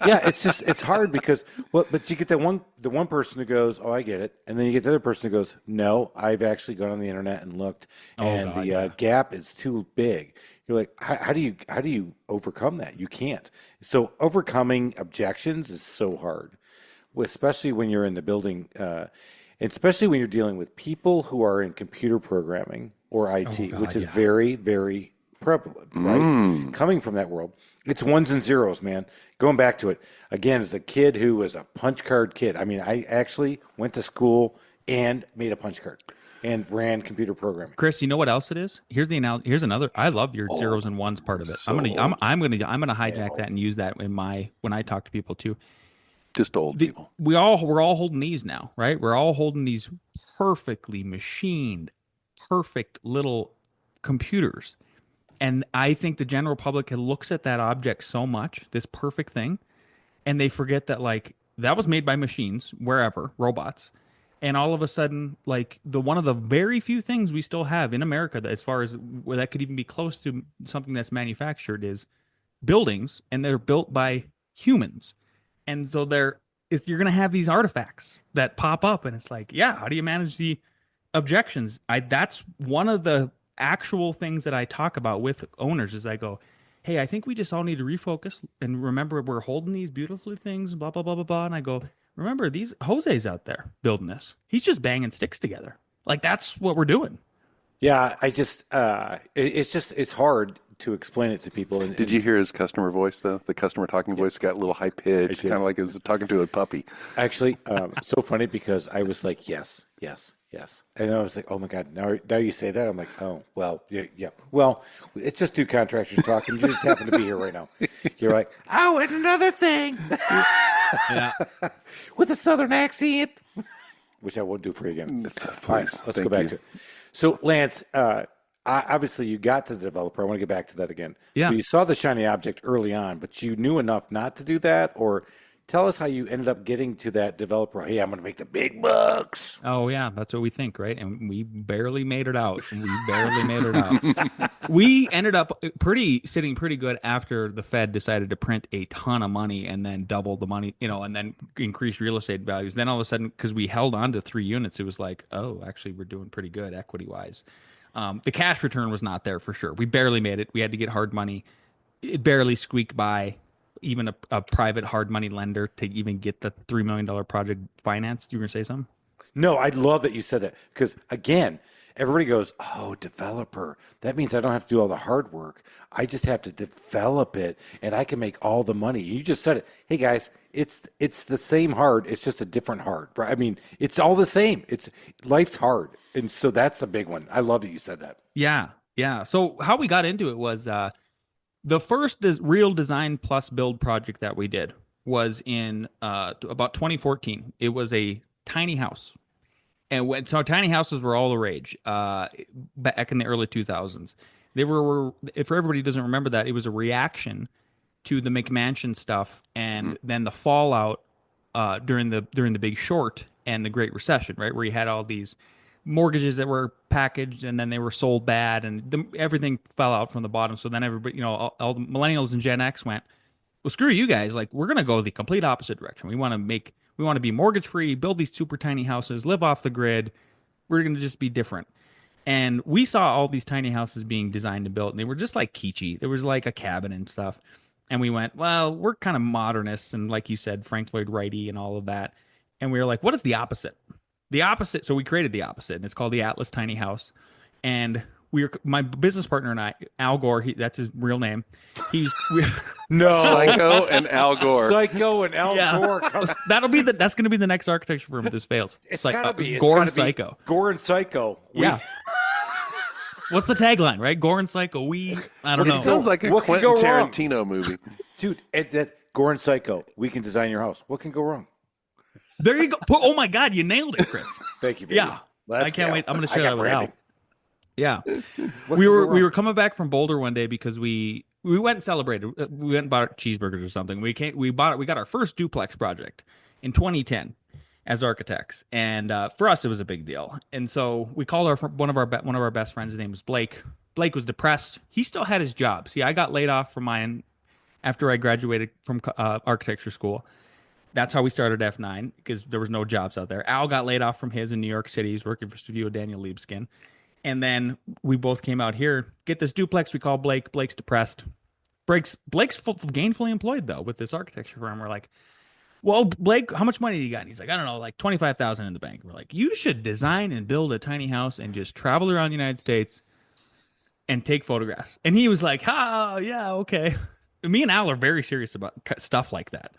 Yeah, it's hard because but you get the one person who goes, oh, I get it, and then you get the other person who goes, no, I've actually gone on the internet and looked, and God, the gap is too big. You're like, how do you overcome that? You can't. So overcoming objections is so hard, especially when you're in the building, especially when you're dealing with people who are in computer programming or IT, which is very, very prevalent, right? Coming from that world, it's ones and zeros, man. Going back to it again, as a kid who was a punch card kid. I mean, I actually went to school and made a punch card and ran computer programming. Chris, you know what else it is? Here's the analogy. Here's another. I love your zeros and ones part of it. I'm gonna hijack that and use that when I talk to people too. Just old people. We're all holding these now, right? We're all holding these perfectly machined, perfect little computers. And I think the general public looks at that object so much, this perfect thing, and they forget that like that was made by machines, wherever, robots. And all of a sudden, like one of the very few things we still have in America that as far as where that could even be close to something that's manufactured is buildings, and they're built by humans. And so you're going to have these artifacts that pop up, and it's like, yeah, how do you manage the objections? That's one of the actual things that I talk about with owners is I go, hey, I think we just all need to refocus and remember we're holding these beautiful things, blah, blah, blah, blah, blah. And I go, remember, Jose's out there building this. He's just banging sticks together. Like, that's what we're doing. Yeah, I just it's hard to explain it to people. And, Did you hear his customer voice, though? The customer talking voice got a little high pitched, kind of like it was talking to a puppy. Actually, so funny because I was like, yes, yes, yes. And I was like, oh my God, now you say that. I'm like, oh, well, yeah. Well, it's just two contractors talking. You just happen to be here right now. You're like, oh, and another thing. Yeah. With a Southern accent, which I won't do for you again. Please, All right, let's go back to it. So, Lance, obviously you got to the developer. I want to get back to that again. Yeah. So you saw the shiny object early on, but you knew enough not to do that? Or tell us how you ended up getting to that developer. Hey, I'm going to make the big bucks. Oh yeah, that's what we think, right? And we barely made it out. We ended up sitting pretty good after the Fed decided to print a ton of money and then double the money, and then increase real estate values. Then all of a sudden, because we held on to 3 units, it was like, oh, actually, we're doing pretty good equity wise. The cash return was not there for sure. We barely made it. We had to get hard money. It barely squeaked by even a private hard money lender to even get the $3 million project financed. You were going to say something? No, I love that you said that because, again, everybody goes, oh, developer. That means I don't have to do all the hard work. I just have to develop it, and I can make all the money. You just said it. Hey, guys, it's the same hard. It's just a different hard. Right? I mean, it's all the same. Life's hard, and so that's a big one. I love that you said that. Yeah. So how we got into it was the first real design plus build project that we did was in about 2014. It was a tiny house. And so tiny houses were all the rage back in the early 2000s. They were, if everybody doesn't remember that, it was a reaction to the McMansion stuff and then the fallout during the Big Short and the Great Recession, right? Where you had all these mortgages that were packaged and then they were sold bad and everything fell out from the bottom. So then everybody, all the millennials and Gen X went, well, screw you guys. Like, we're going to go the complete opposite direction. We want to be mortgage free, build these super tiny houses, live off the grid. We're going to just be different. And we saw all these tiny houses being designed and built, and they were just like kitschy. There was like a cabin and stuff. And we went, well, we're kind of modernists. And like you said, Frank Lloyd Wrighty and all of that. And we were like, what is the opposite? The opposite. So we created the opposite, and it's called the Atlas Tiny House. And my business partner and I, Al Gore, that's his real name. No, Cayko and Al Gore. Cayko and Al Gore. That's going to be the next architecture firm if this fails. It's like Gore and Cayko. Gore and Cayko. Yeah. What's the tagline, right? Gore and Cayko. I don't know. It sounds like a Quentin Tarantino movie. Dude, that Gore and Cayko, we can design your house. What can go wrong? There you go. Oh my God, you nailed it, Chris. Thank you, baby. Yeah. I can't wait. I'm going to share that with Al. Yeah. We were coming back from Boulder one day because we went and celebrated. We went and bought cheeseburgers or something. We got our first duplex project in 2010 as architects. And for us, it was a big deal. And so we called one of our best friends. His name was Blake. Blake was depressed. He still had his job. See, I got laid off from mine after I graduated from architecture school. That's how we started F9 because there was no jobs out there. Al got laid off from his in New York City. He's working for Studio Daniel Libeskind. And then we both came out here, get this duplex. We call Blake. Blake's depressed. Blake's gainfully employed, though, with this architecture firm. We're like, well, Blake, how much money do you got? And he's like, I don't know, like $25,000 in the bank. We're like, you should design and build a tiny house and just travel around the United States and take photographs. And he was like, yeah, okay. Me and Al are very serious about stuff like that.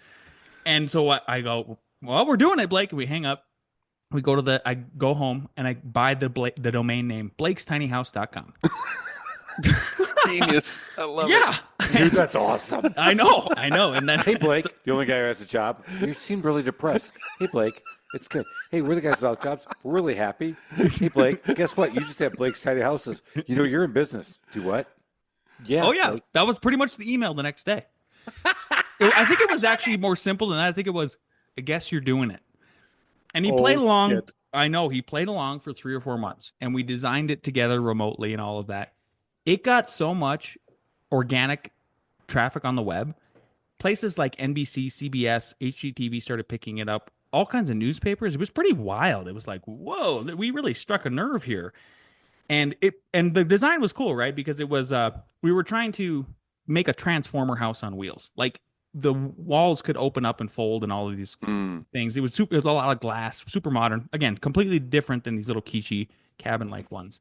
And so I go, well, we're doing it, Blake. And we hang up. I go home and I buy the domain name BlakesTinyHouse.com. Genius. I love it. Yeah. Dude, that's awesome. I know. And then, hey, Blake, the only guy who has a job. You seem really depressed. Hey, Blake, it's good. Hey, we're the guys without jobs. We're really happy. Hey, Blake, guess what? You just have Blake's Tiny Houses. You're in business. Do what? Yeah. Oh, yeah. Blake. That was pretty much the email the next day. I think it was actually more simple than that. I think it was, I guess you're doing it. And he played along. Shit. I know he played along for 3 or 4 months, and we designed it together remotely and all of that. It got so much organic traffic on the web. Places like NBC, CBS, HGTV started picking it up. All kinds of newspapers. It was pretty wild. It was like, whoa, we really struck a nerve here. And the design was cool, right? Because it was we were trying to make a transformer house on wheels. Like, the walls could open up and fold and all of these things. It was a lot of glass, super modern. Again, completely different than these little kitschy cabin-like ones.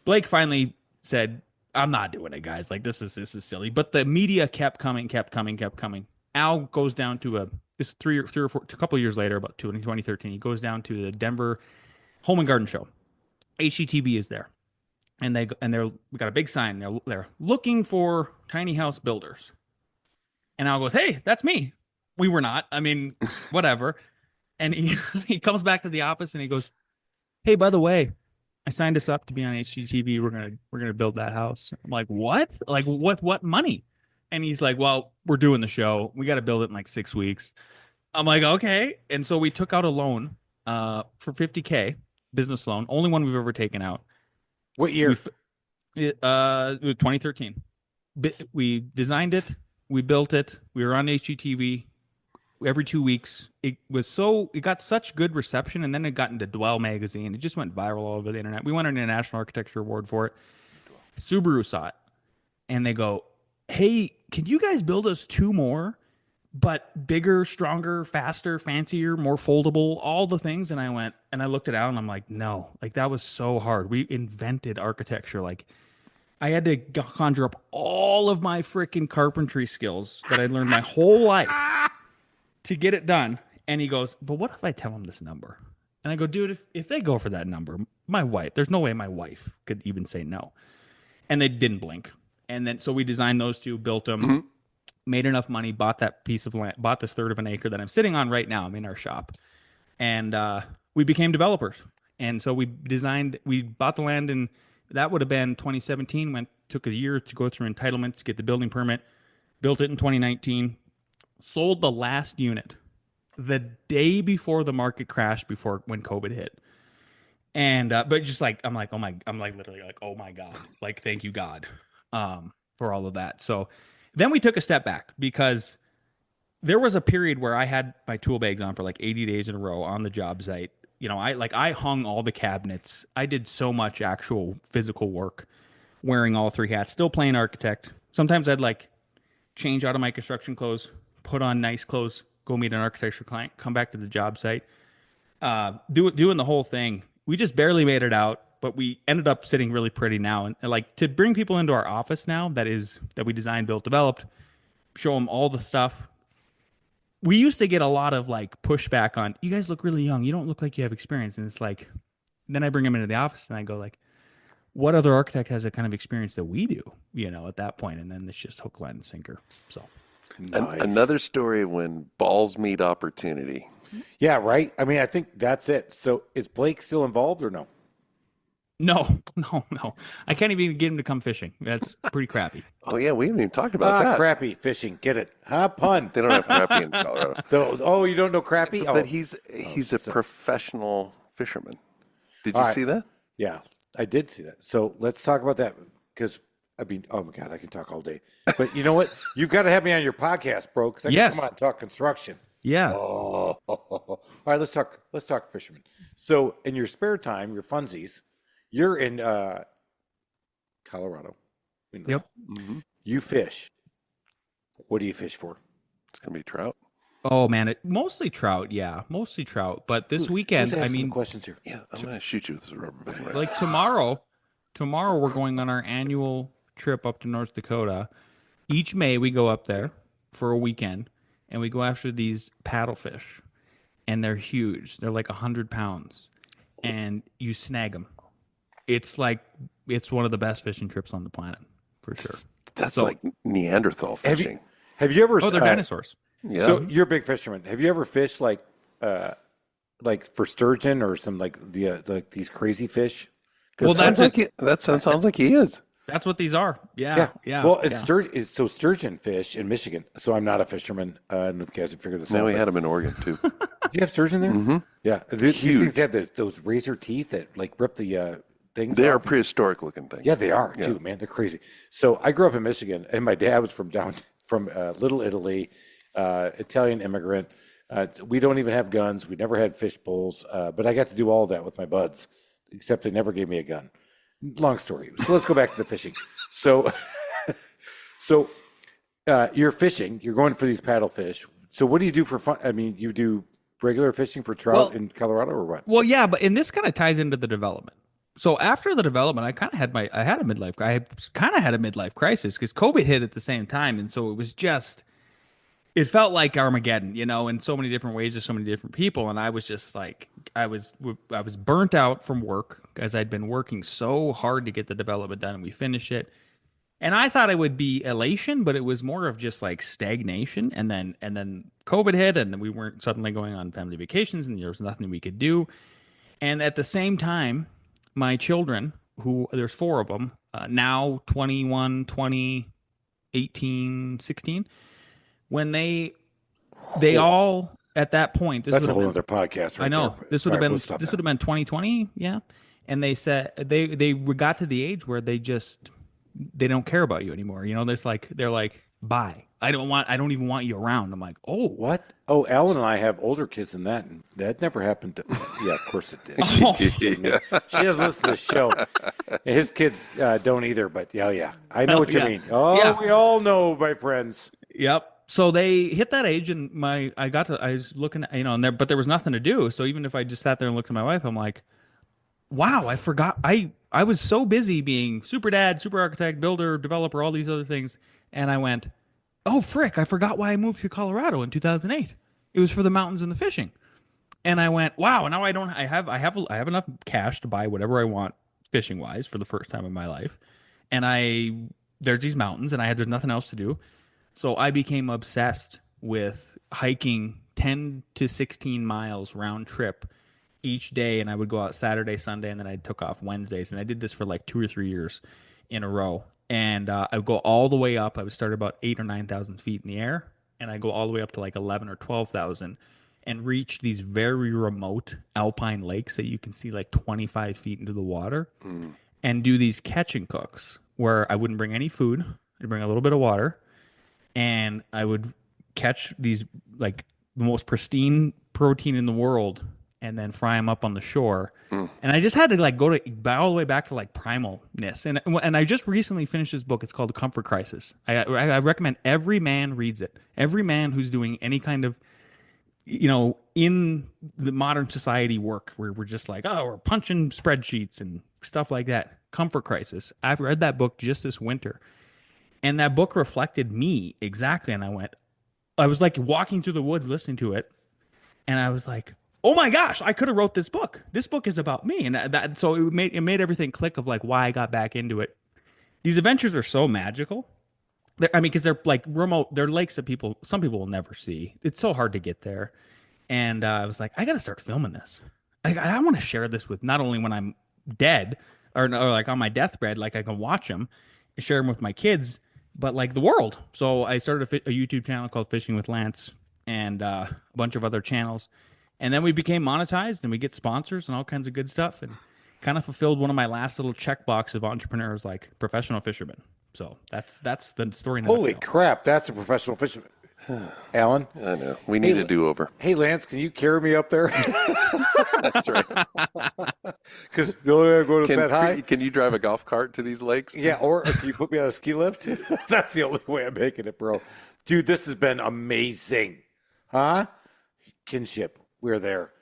Blake finally said, I'm not doing it, guys. Like this is silly. But the media kept coming. Al goes down to this a couple of years later, about 2013. He goes down to the Denver Home and Garden Show. HGTV is there, and we got a big sign. They're looking for tiny house builders. And Al goes, "Hey, that's me." We were not. I mean, whatever. And he comes back to the office and he goes, "Hey, by the way, I signed us up to be on HGTV. We're gonna build that house." I'm like, "What? Like what money?" And he's like, "Well, we're doing the show. We got to build it in like 6 weeks." I'm like, "Okay." And so we took out a loan for $50K, business loan, only one we've ever taken out. What year? It was 2013. We designed it, we built it, we were on HGTV every 2 weeks. It got such good reception, and then it got into Dwell magazine. It just went viral all over the internet. We won an National Architecture Award for it. Subaru saw it, and they go, "Hey, can you guys build us 2 more, but bigger, stronger, faster, fancier, more foldable, all the things?" And I went, and I looked at Al, and I'm like, "No, like that was so hard. We invented architecture. Like I had to conjure up all of my freaking carpentry skills that I learned my whole life to get it done." And he goes, "But what if I tell him this number?" And I go, "Dude, if they go for that number, there's no way my wife could even say no." And they didn't blink. And then, so we designed those 2, built them, made enough money, bought that piece of land, bought this 1/3 of an acre that I'm sitting on right now. I'm in our shop. And we became developers. And so we bought the land, and that would have been 2017. Took a year to go through entitlements, get the building permit, built it in 2019. Sold the last unit the day before the market crashed, when COVID hit. And but just like I'm literally like, "Oh my God, like thank you God for all of that." So then we took a step back, because there was a period where I had my tool bags on for like 80 days in a row on the job site. You know, I hung all the cabinets. I did so much actual physical work, wearing all 3 hats, still playing architect. Sometimes I'd like change out of my construction clothes, put on nice clothes, go meet an architecture client, come back to the job site, doing the whole thing. We just barely made it out, but we ended up sitting really pretty now. And like to bring people into our office now, that we designed, built, developed, show them all the stuff. We used to get a lot of like pushback on, "You guys look really young. You don't look like you have experience." And it's like, then I bring them into the office and I go like, "What other architect has the kind of experience that we do?" You know, at that point. And then it's just hook, line, and sinker. So Nice. Another story when balls meet opportunity. Yeah, right. I mean, I think that's it. So is Blake still involved or no? No. I can't even get him to come fishing. That's pretty crappy. Oh yeah, we haven't even talked about that. Crappy fishing. Get it? Huh? Pun. They don't have crappie in Colorado. You don't know crappie? But he's a professional fisherman. Did you see that? Yeah, I did see that. So let's talk about that, because I mean, oh my God, I can talk all day. But you know what? You've got to have me on your podcast, bro, because I can come on and talk construction. Yeah. Oh. All right, let's talk fishermen. So in your spare time, your funsies, you're in Colorado. Yep. Mm-hmm. You fish. What do you fish for? It's gonna be trout. Oh man, mostly trout. Yeah, mostly trout. But this weekend, Who's I asking mean, the questions here. Yeah, I'm gonna shoot you with this rubber band. Right? like tomorrow we're going on our annual trip up to North Dakota. Each May we go up there for a weekend, and we go after these paddlefish, and they're huge. They're like 100 pounds, and you snag them. It's one of the best fishing trips on the planet, for sure. That's like Neanderthal fishing. Have you ever? Oh, they're dinosaurs. Yeah. So you're a big fisherman. Have you ever fished like for sturgeon or some like these crazy fish? Well, that sounds like he is. That's what these are. Yeah. Well, it's sturgeon fish in Michigan. So I'm not a fisherman. I don't know if you guys have figured this out. No, we had him in Oregon too. Do you have sturgeon there? Mm-hmm. Yeah. These things have those razor teeth that like rip the things. They off. are prehistoric looking things. Yeah, they are too, man. They're crazy. So I grew up in Michigan, and my dad was from Little Italy, Italian immigrant. We don't even have guns. We never had fish bowls, but I got to do all of that with my buds, except they never gave me a gun. Long story. So let's go back to the fishing. So you're fishing. You're going for these paddlefish. So what do you do for fun? I mean, you do regular fishing for trout in Colorado or what? Well, yeah, and this kind of ties into the development. So after the development, I had a midlife crisis because COVID hit at the same time, and so it felt like Armageddon, in so many different ways to so many different people, and I was just like, I was burnt out from work as I'd been working so hard to get the development done, and we finished it. And I thought it would be elation, but it was more of just like stagnation. And then COVID hit, and we weren't suddenly going on family vacations, and there was nothing we could do. And at the same time, my children, who there's four of them, now 21, 20, 18, 16, when they all at that point, that's a whole other podcast, right? I know there. this would have been 2020, yeah. And they said they got to the age where they don't care about you anymore. They're like, bye. I don't even want you around. I'm like, oh, what? Oh, Alan and I have older kids than that, and that never happened to. Yeah, of course it did. She doesn't listen to the show. And his kids don't either. But yeah, I know what you mean. Oh, yeah. We all know, my friends. Yep. So they hit that age, and I was looking at, but there was nothing to do. So even if I just sat there and looked at my wife, I'm like, wow, I forgot. I was so busy being super dad, super architect, builder, developer, all these other things. And I went, oh, frick, I forgot why I moved to Colorado in 2008. It was for the mountains and the fishing. And I went, wow, now I have enough cash to buy whatever I want fishing wise for the first time in my life. And there's these mountains, and there's nothing else to do. So I became obsessed with hiking 10 to 16 miles round trip each day, and I would go out Saturday, Sunday, and then I took off Wednesdays. And I did this for like 2 or 3 years in a row. And I would go all the way up. I would start about 8,000 or 9,000 feet in the air, and I go all the way up to like 11,000 or 12,000, and reach these very remote alpine lakes that you can see like 25 feet into the water, and do these catch and cooks where I wouldn't bring any food. I'd bring a little bit of water, and I would catch these like the most pristine protein in the world, and then fry them up on the shore. And I just had to like go all the way back to like primalness. And I just recently finished this book. It's called The Comfort Crisis. I recommend every man reads it. Every man who's doing any kind of, in the modern society work where we're just like, oh, we're punching spreadsheets and stuff like that. Comfort Crisis. I've read that book just this winter. And that book reflected me exactly. And I was like walking through the woods listening to it. And I was like, oh my gosh, I could have wrote this book. This book is about me. And so it made everything click of like why I got back into it. These adventures are so magical. Because they're like remote, they're lakes that some people will never see. It's so hard to get there. And I was like, I got to start filming this. I want to share this with not only when I'm dead or like on my deathbed, like I can watch them and share them with my kids, but like the world. So I started a YouTube channel called Fishing with Lance, and a bunch of other channels. And then we became monetized, and we get sponsors and all kinds of good stuff, and kind of fulfilled one of my last little checkbox of entrepreneurs, like professional fisherman. So that's the story. Holy crap, that's a professional fisherman. Alan? I know. We need a do-over. Hey, Lance, can you carry me up there? That's right. Because go to bed high. Can you drive a golf cart to these lakes? Yeah, or can you put me on a ski lift? That's the only way I'm making it, bro. Dude, this has been amazing. Huh? Kinship. We're there.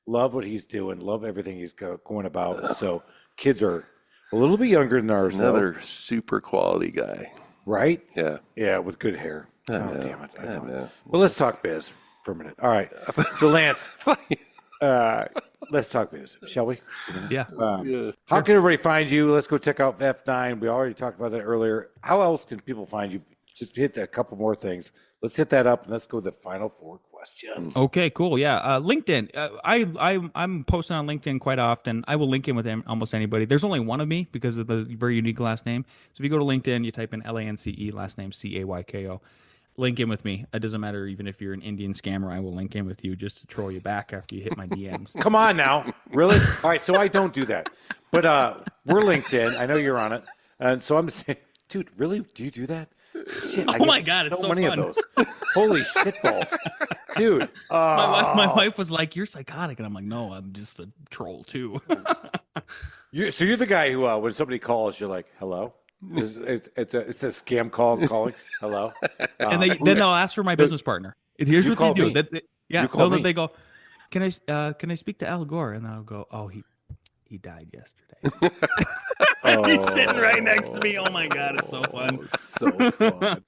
Love what he's doing. Love everything he's going about. So kids are a little bit younger than ours. Another super quality guy. Right? Yeah. Yeah, with good hair. I know. Damn it. I know. Well, let's talk biz for a minute. All right. So, Lance, let's talk biz, shall we? Yeah. How can everybody find you? Let's go check out F9. We already talked about that earlier. How else can people find you? Just hit a couple more things. Let's hit that up, and let's go to the final 4 questions. Okay, cool. Yeah, LinkedIn. I'm posting on LinkedIn quite often. I will link in with almost anybody. There's only one of me because of the very unique last name. So if you go to LinkedIn, you type in LANCE, last name CAYKO. Link in with me. It doesn't matter even if you're an Indian scammer. I will link in with you just to troll you back after you hit my DMs. Come on now, really? All right, so I don't do that, but we're LinkedIn. I know you're on it, and so I'm saying, dude, really? Do you do that? Shit, oh my God, it's so many fun. of those. Holy shit balls. Dude. My wife was like, you're psychotic. And I'm like, no, I'm just a troll too. So you're the guy who, when somebody calls, you're like, hello? It's a scam call calling. Hello? And then they'll ask for my business partner. Here's what they do. They go, can I speak to Al Gore? And I'll go, oh, he He died yesterday. He's sitting right next to me. Oh my god, it's so fun. It's so fun.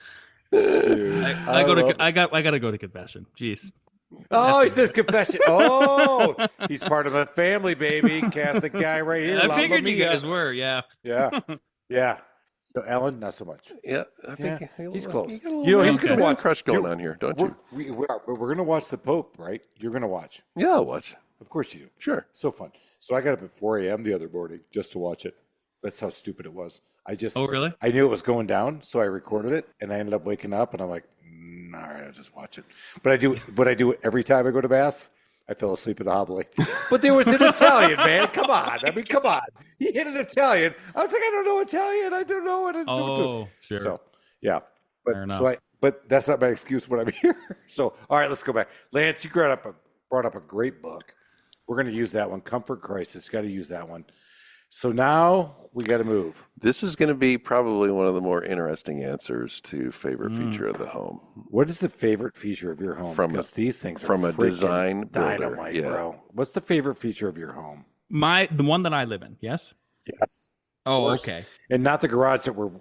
Dude, I gotta go to confession. Jeez. Oh, he says confession. Oh, he's part of the family, baby. Catholic guy right here. I figured you guys were, yeah. Yeah. Yeah. So Alan, not so much. Yeah, I think he's close. He's He's going to watch. crush going on here, don't you? We're going to watch the Pope, right? You're going to watch. Yeah, I'll watch. Of course you do. Sure. So fun. So I got up at 4 a.m. the other morning just to watch it. That's how stupid it was. Oh, really? I knew it was going down, so I recorded it, and I ended up waking up, and I'm like, all right, I'll just watch it. But I do it every time I go to Mass. I fell asleep in the homily. But there was an Italian, man. Come on. I mean, come on. He hit an Italian. I was like, I don't know Italian. I don't know what. Oh, sure. So, yeah. Fair enough. But that's not my excuse when I'm here. So, all right, let's go back. Lance, you brought up a great book. We're going to use that one. Comfort Crisis. Got to use that one. So now we got to move. This is going to be probably one of the more interesting answers to favorite feature of the home. What is the favorite feature of your home? Because these things are from a design builder. Dynamite, bro. What's the favorite feature of your home? The one that I live in. Yes. Yes. Oh, okay. And not the garage that we're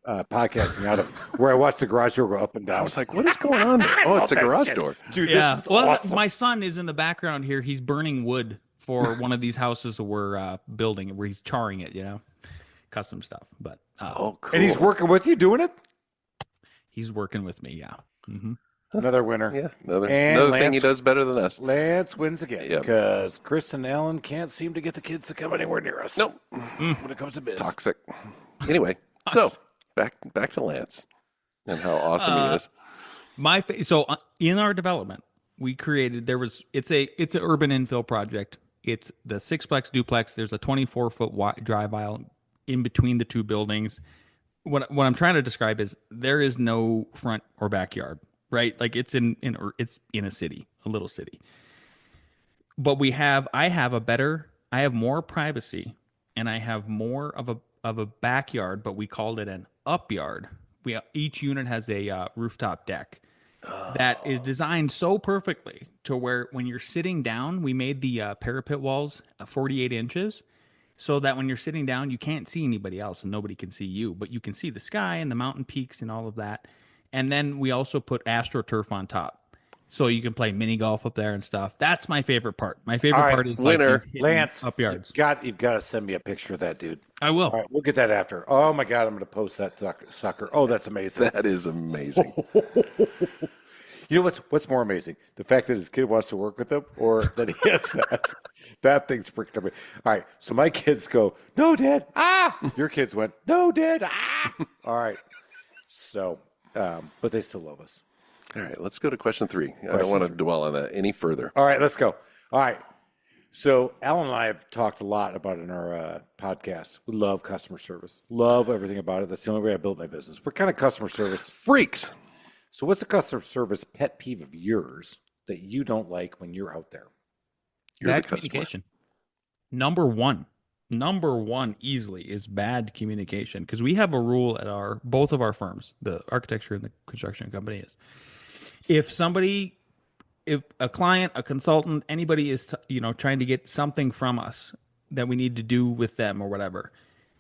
podcasting out of, where I watch the garage door go up and down. I was like, what is going on? Oh, it's a garage door. Dude, Yeah. this is Well, awesome. my son is in the background here. He's burning wood for one of these houses that we're building, where he's charring it, custom stuff. But Oh, cool. And he's working with you doing it? he's working with me. Yeah. Mm-hmm. Another winner. Yeah, another And thing he does better than us. Lance wins again Yep. because Chris and Alan can't seem to get the kids to come anywhere near us. Nope. When it comes to biz. Toxic. Anyway, so back to Lance and how awesome he is. So in our development, we created it's an urban infill project. It's the sixplex duplex. There's a 24-foot wide drive aisle in between the two buildings. What I'm trying to describe is there is no front or backyard, right? Like it's in a city, a little city. But I have more privacy, and I have more of a backyard, but we called it an upyard. Each unit has a rooftop deck that is designed so perfectly to where when you're sitting down, we made the parapet walls 48 inches so that when you're sitting down, you can't see anybody else and nobody can see you, but you can see the sky and the mountain peaks and all of that. And then we also put AstroTurf on top, so you can play mini golf up there and stuff. That's my favorite part. My favorite part is winner. Like these Lance, upyards. You've got to send me a picture of that, dude. I will. All right, we'll get that after. Oh my God, I'm going to post that sucker. Oh, that's amazing. That is amazing. You know what's more amazing? The fact that his kid wants to work with him, or that he has that. That thing's freaking amazing. All right, so my kids go, no, Dad. Ah! Your kids went, no, Dad. Ah! All right. So, but they still love us. All right, let's go to question 3. I don't want to dwell on that any further. All right, let's go. All right. So Alan and I have talked a lot about it in our podcast. We love customer service. Love everything about it. That's the only way I built my business. We're kind of customer service Freaks. So what's a customer service pet peeve of yours that you don't like when you're out there? You're Bad the customer. communication. Number one easily is bad communication, because we have a rule at both of our firms, the architecture and the construction company, is if a client, a consultant, anybody is trying to get something from us that we need to do with them or whatever,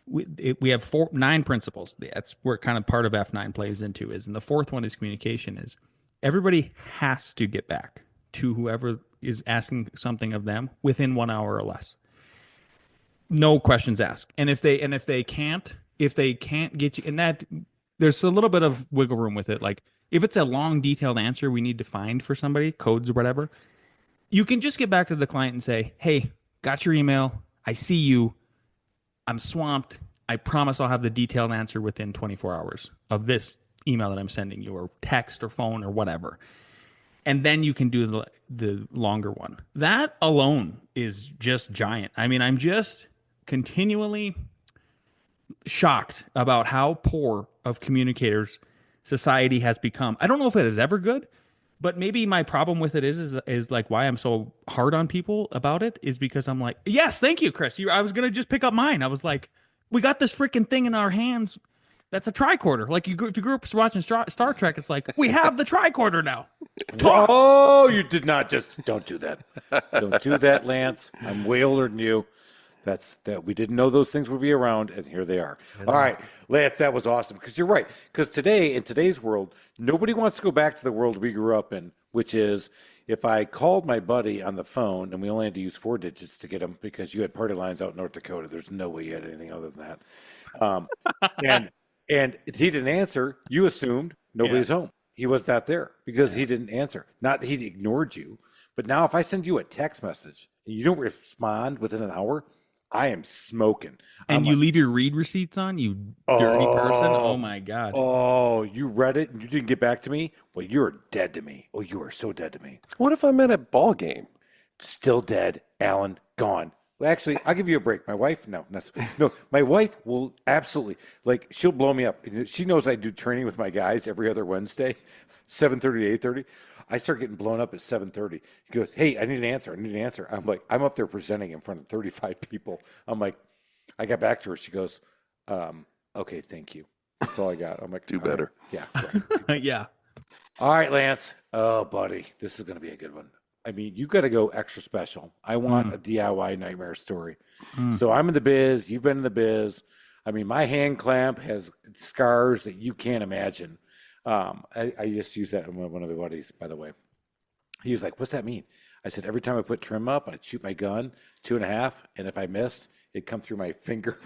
we have 9 principles. That's where kind of part of F9 plays into is, and the fourth one is communication. Is everybody has to get back to whoever is asking something of them within 1 hour or less. No questions asked. And if they can't get you, and that there's a little bit of wiggle room with it. Like if it's a long, detailed answer we need to find for somebody, codes or whatever, you can just get back to the client and say, hey, got your email. I see you. I'm swamped. I promise I'll have the detailed answer within 24 hours of this email that I'm sending you, or text or phone or whatever. And then you can do the longer one. That alone is just giant. I mean, I'm just continually shocked about how poor of communicators society has become. I don't know if it is ever good, but maybe my problem with it is like why I'm so hard on people about it is because I'm like, yes, thank you, Chris. I was going to just pick up mine. I was like, we got this freaking thing in our hands. That's a tricorder. Like if you grew up watching Star Trek, it's like, we have the tricorder now. Oh, you did not don't do that. Don't do that, Lance. I'm way older than you. That we didn't know those things would be around, and here they are. All right, Lance, that was awesome because you're right. Because today, in today's world, nobody wants to go back to the world we grew up in, which is if I called my buddy on the phone and we only had to use 4 digits to get him because you had party lines out in North Dakota. There's no way you had anything other than that. And if he didn't answer, you assumed nobody's home. He was not there because he didn't answer. Not that he ignored you, but now if I send you a text message and you don't respond within an hour, I am smoking. And you leave your read receipts on, you dirty person. Oh my God. Oh, you read it and you didn't get back to me? Well, you're dead to me. Oh, you are so dead to me. What if I'm at a ball game? Still dead, Alan, gone. Well, actually, I'll give you a break. My wife, no, my wife will absolutely, like, she'll blow me up. She knows I do training with my guys every other Wednesday, 7:30 to 8:30. I start getting blown up at 7:30. He goes, hey, I need an answer. I'm like, I'm up there presenting in front of 35 people. I'm like, I got back to her. She goes, okay, thank you. That's all I got. I'm like, do better. Right. Yeah. Right. Yeah. All right, Lance. Oh, buddy, this is going to be a good one. I mean, you got to go extra special. I want a DIY nightmare story. So I'm in the biz. You've been in the biz. I mean, my hand clamp has scars that you can't imagine. I just use that in one of my buddies, by the way. He was like, what's that mean? I said, every time I put trim up, I'd shoot my gun 2.5, and if I missed, it'd come through my finger.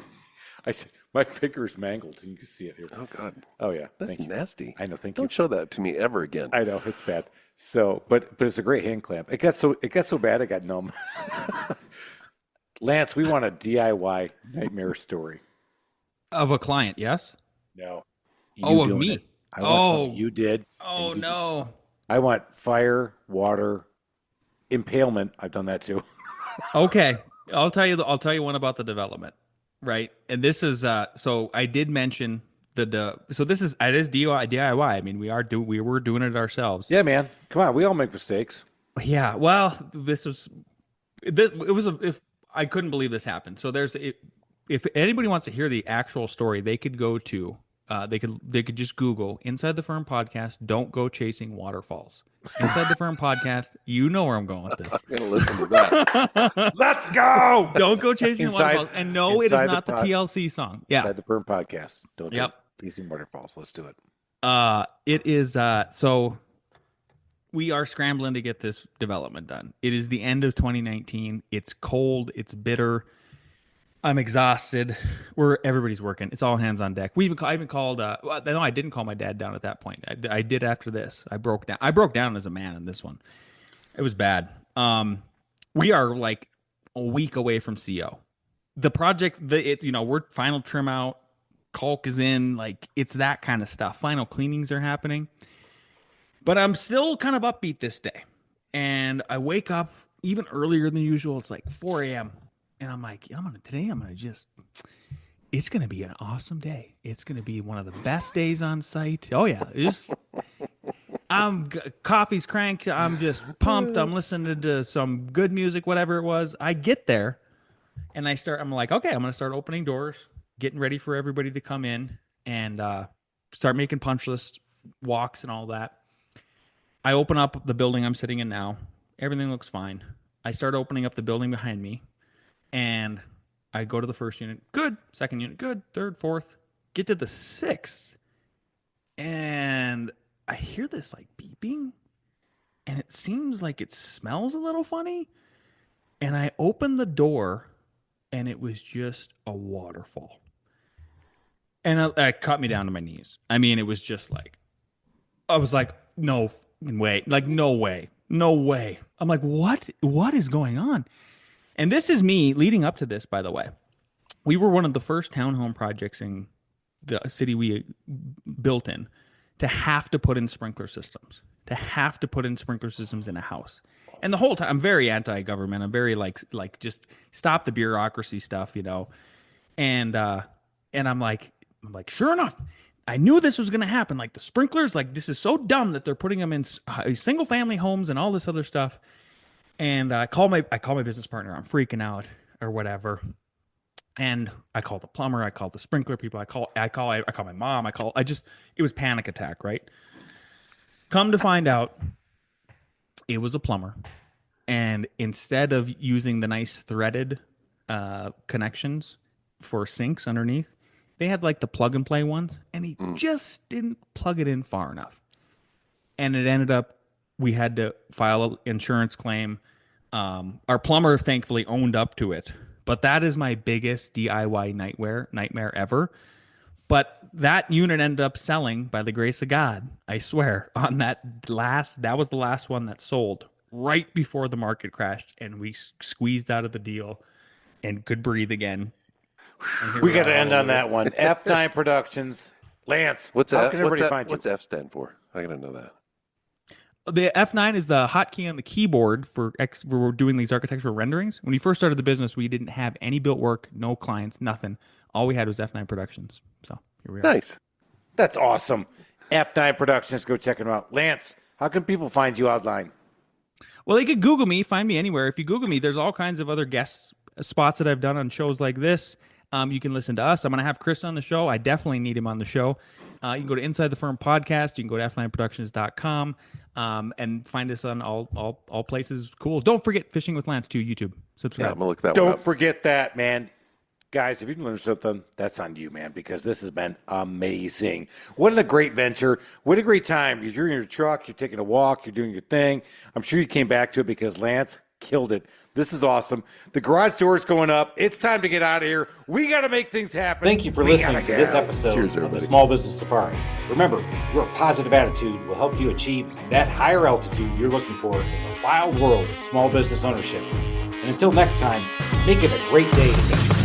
I said, my finger's mangled, and you can see it here. Oh, God. Oh, yeah. That's nasty. I know, thank you. Don't show that to me ever again. I know, it's bad. So, but it's a great hand clamp. It got so bad, I got numb. Lance, we want a DIY nightmare story. Of a client, yes? No. Of me? It. I want something you did. Oh, no. I want fire, water, impalement. I've done that too. Okay. I'll tell you one about the development, right? And this is so I did mention so this is it is DIY. I mean, we were doing it ourselves. Yeah, man. Come on, we all make mistakes. Yeah. Well, if I couldn't believe this happened. So if anybody wants to hear the actual story, they could go to they could just Google Inside the Firm podcast. Don't go chasing waterfalls. Inside the Firm podcast. You know where I'm going with this. I'm gonna listen to that. Let's go. Don't go chasing waterfalls. And no, it is not the TLC song. Yeah. Inside the Firm podcast. Don't go chasing waterfalls. Let's do it. It is so we are scrambling to get this development done. It is the end of 2019. It's cold. It's bitter. I'm exhausted. Everybody's working. It's all hands on deck. I even called. No, I didn't call my dad down at that point. I did after this. I broke down. I broke down as a man in this one. It was bad. We are like a week away from CO. The project. We're final trim out. Caulk is in. Like it's that kind of stuff. Final cleanings are happening. But I'm still kind of upbeat this day, and I wake up even earlier than usual. It's like 4 a.m. And I'm like, it's going to be an awesome day. It's going to be one of the best days on site. Oh, yeah. Coffee's cranked. I'm just pumped. I'm listening to some good music, whatever it was. I get there and I'm like, okay, I'm going to start opening doors, getting ready for everybody to come in and start making punch list walks and all that. I open up the building I'm sitting in now. Everything looks fine. I start opening up the building behind me. And I go to the first unit, good. Second unit, good. Third, fourth. Get to the sixth. And I hear this like beeping. And it seems like it smells a little funny. And I open the door and it was just a waterfall. And it cut me down to my knees. I mean, it was just like, I was like, no way. Like, no way. No way. I'm like, what is going on? And this is me leading up to this, by the way. We were one of the first townhome projects in the city we built in to have to put in sprinkler systems, in a house. And the whole time, I'm very anti-government. I'm very like just stop the bureaucracy stuff, And I'm like, sure enough, I knew this was going to happen. Like the sprinklers, like this is so dumb that they're putting them in single family homes and all this other stuff. And I call my business partner. I'm freaking out or whatever. And I called the plumber. I called the sprinkler people. I call my mom. It was panic attack, right? Come to find out, it was a plumber. And instead of using the nice threaded connections for sinks underneath. They had like the plug and play ones, and he just didn't plug it in far enough. And it ended up, we had to file an insurance claim. Our plumber thankfully owned up to it, but that is my biggest DIY nightmare ever. But that unit ended up selling by the grace of God, I swear, on that was the last one that sold right before the market crashed, and we squeezed out of the deal and could breathe again. We got to end on that one. F9 Productions. Lance, What's how F? can everybody find you? What's F stand for? I gotta know that. The F9 is the hotkey on the keyboard for we're doing these architectural renderings. When we first started the business, we didn't have any built work, no clients, nothing. All we had was F9 Productions. So here we are. Nice. That's awesome. F9 Productions. Go check them out. Lance, how can people find you online? Well, they could Google me, find me anywhere. If you Google me, there's all kinds of other guest spots that I've done on shows like this. You can listen to us. I'm going to have Chris on the show. I definitely need him on the show. You can go to Inside the Firm podcast. You can go to f9productions.com and find us on all places. Cool. Don't forget Fishing with Lance too. YouTube. Yeah, Subscribe. I'm gonna look that one Don't up. forget that, man. Guys, if you can learn something, that's on you, man, because this has been amazing. What a great venture. What a great time. You're in your truck, you're taking a walk, you're doing your thing. I'm sure you came back to it because Lance killed it. This is awesome. The garage door's going up. It's time to get out of here. We got to make things happen. Thank you for We listening gotta to get this out. episode Cheers, of the everybody. Small Business Safari. Remember, your positive attitude will help you achieve that higher altitude you're looking for in the wild world of small business ownership. And until next time, make it a great day today.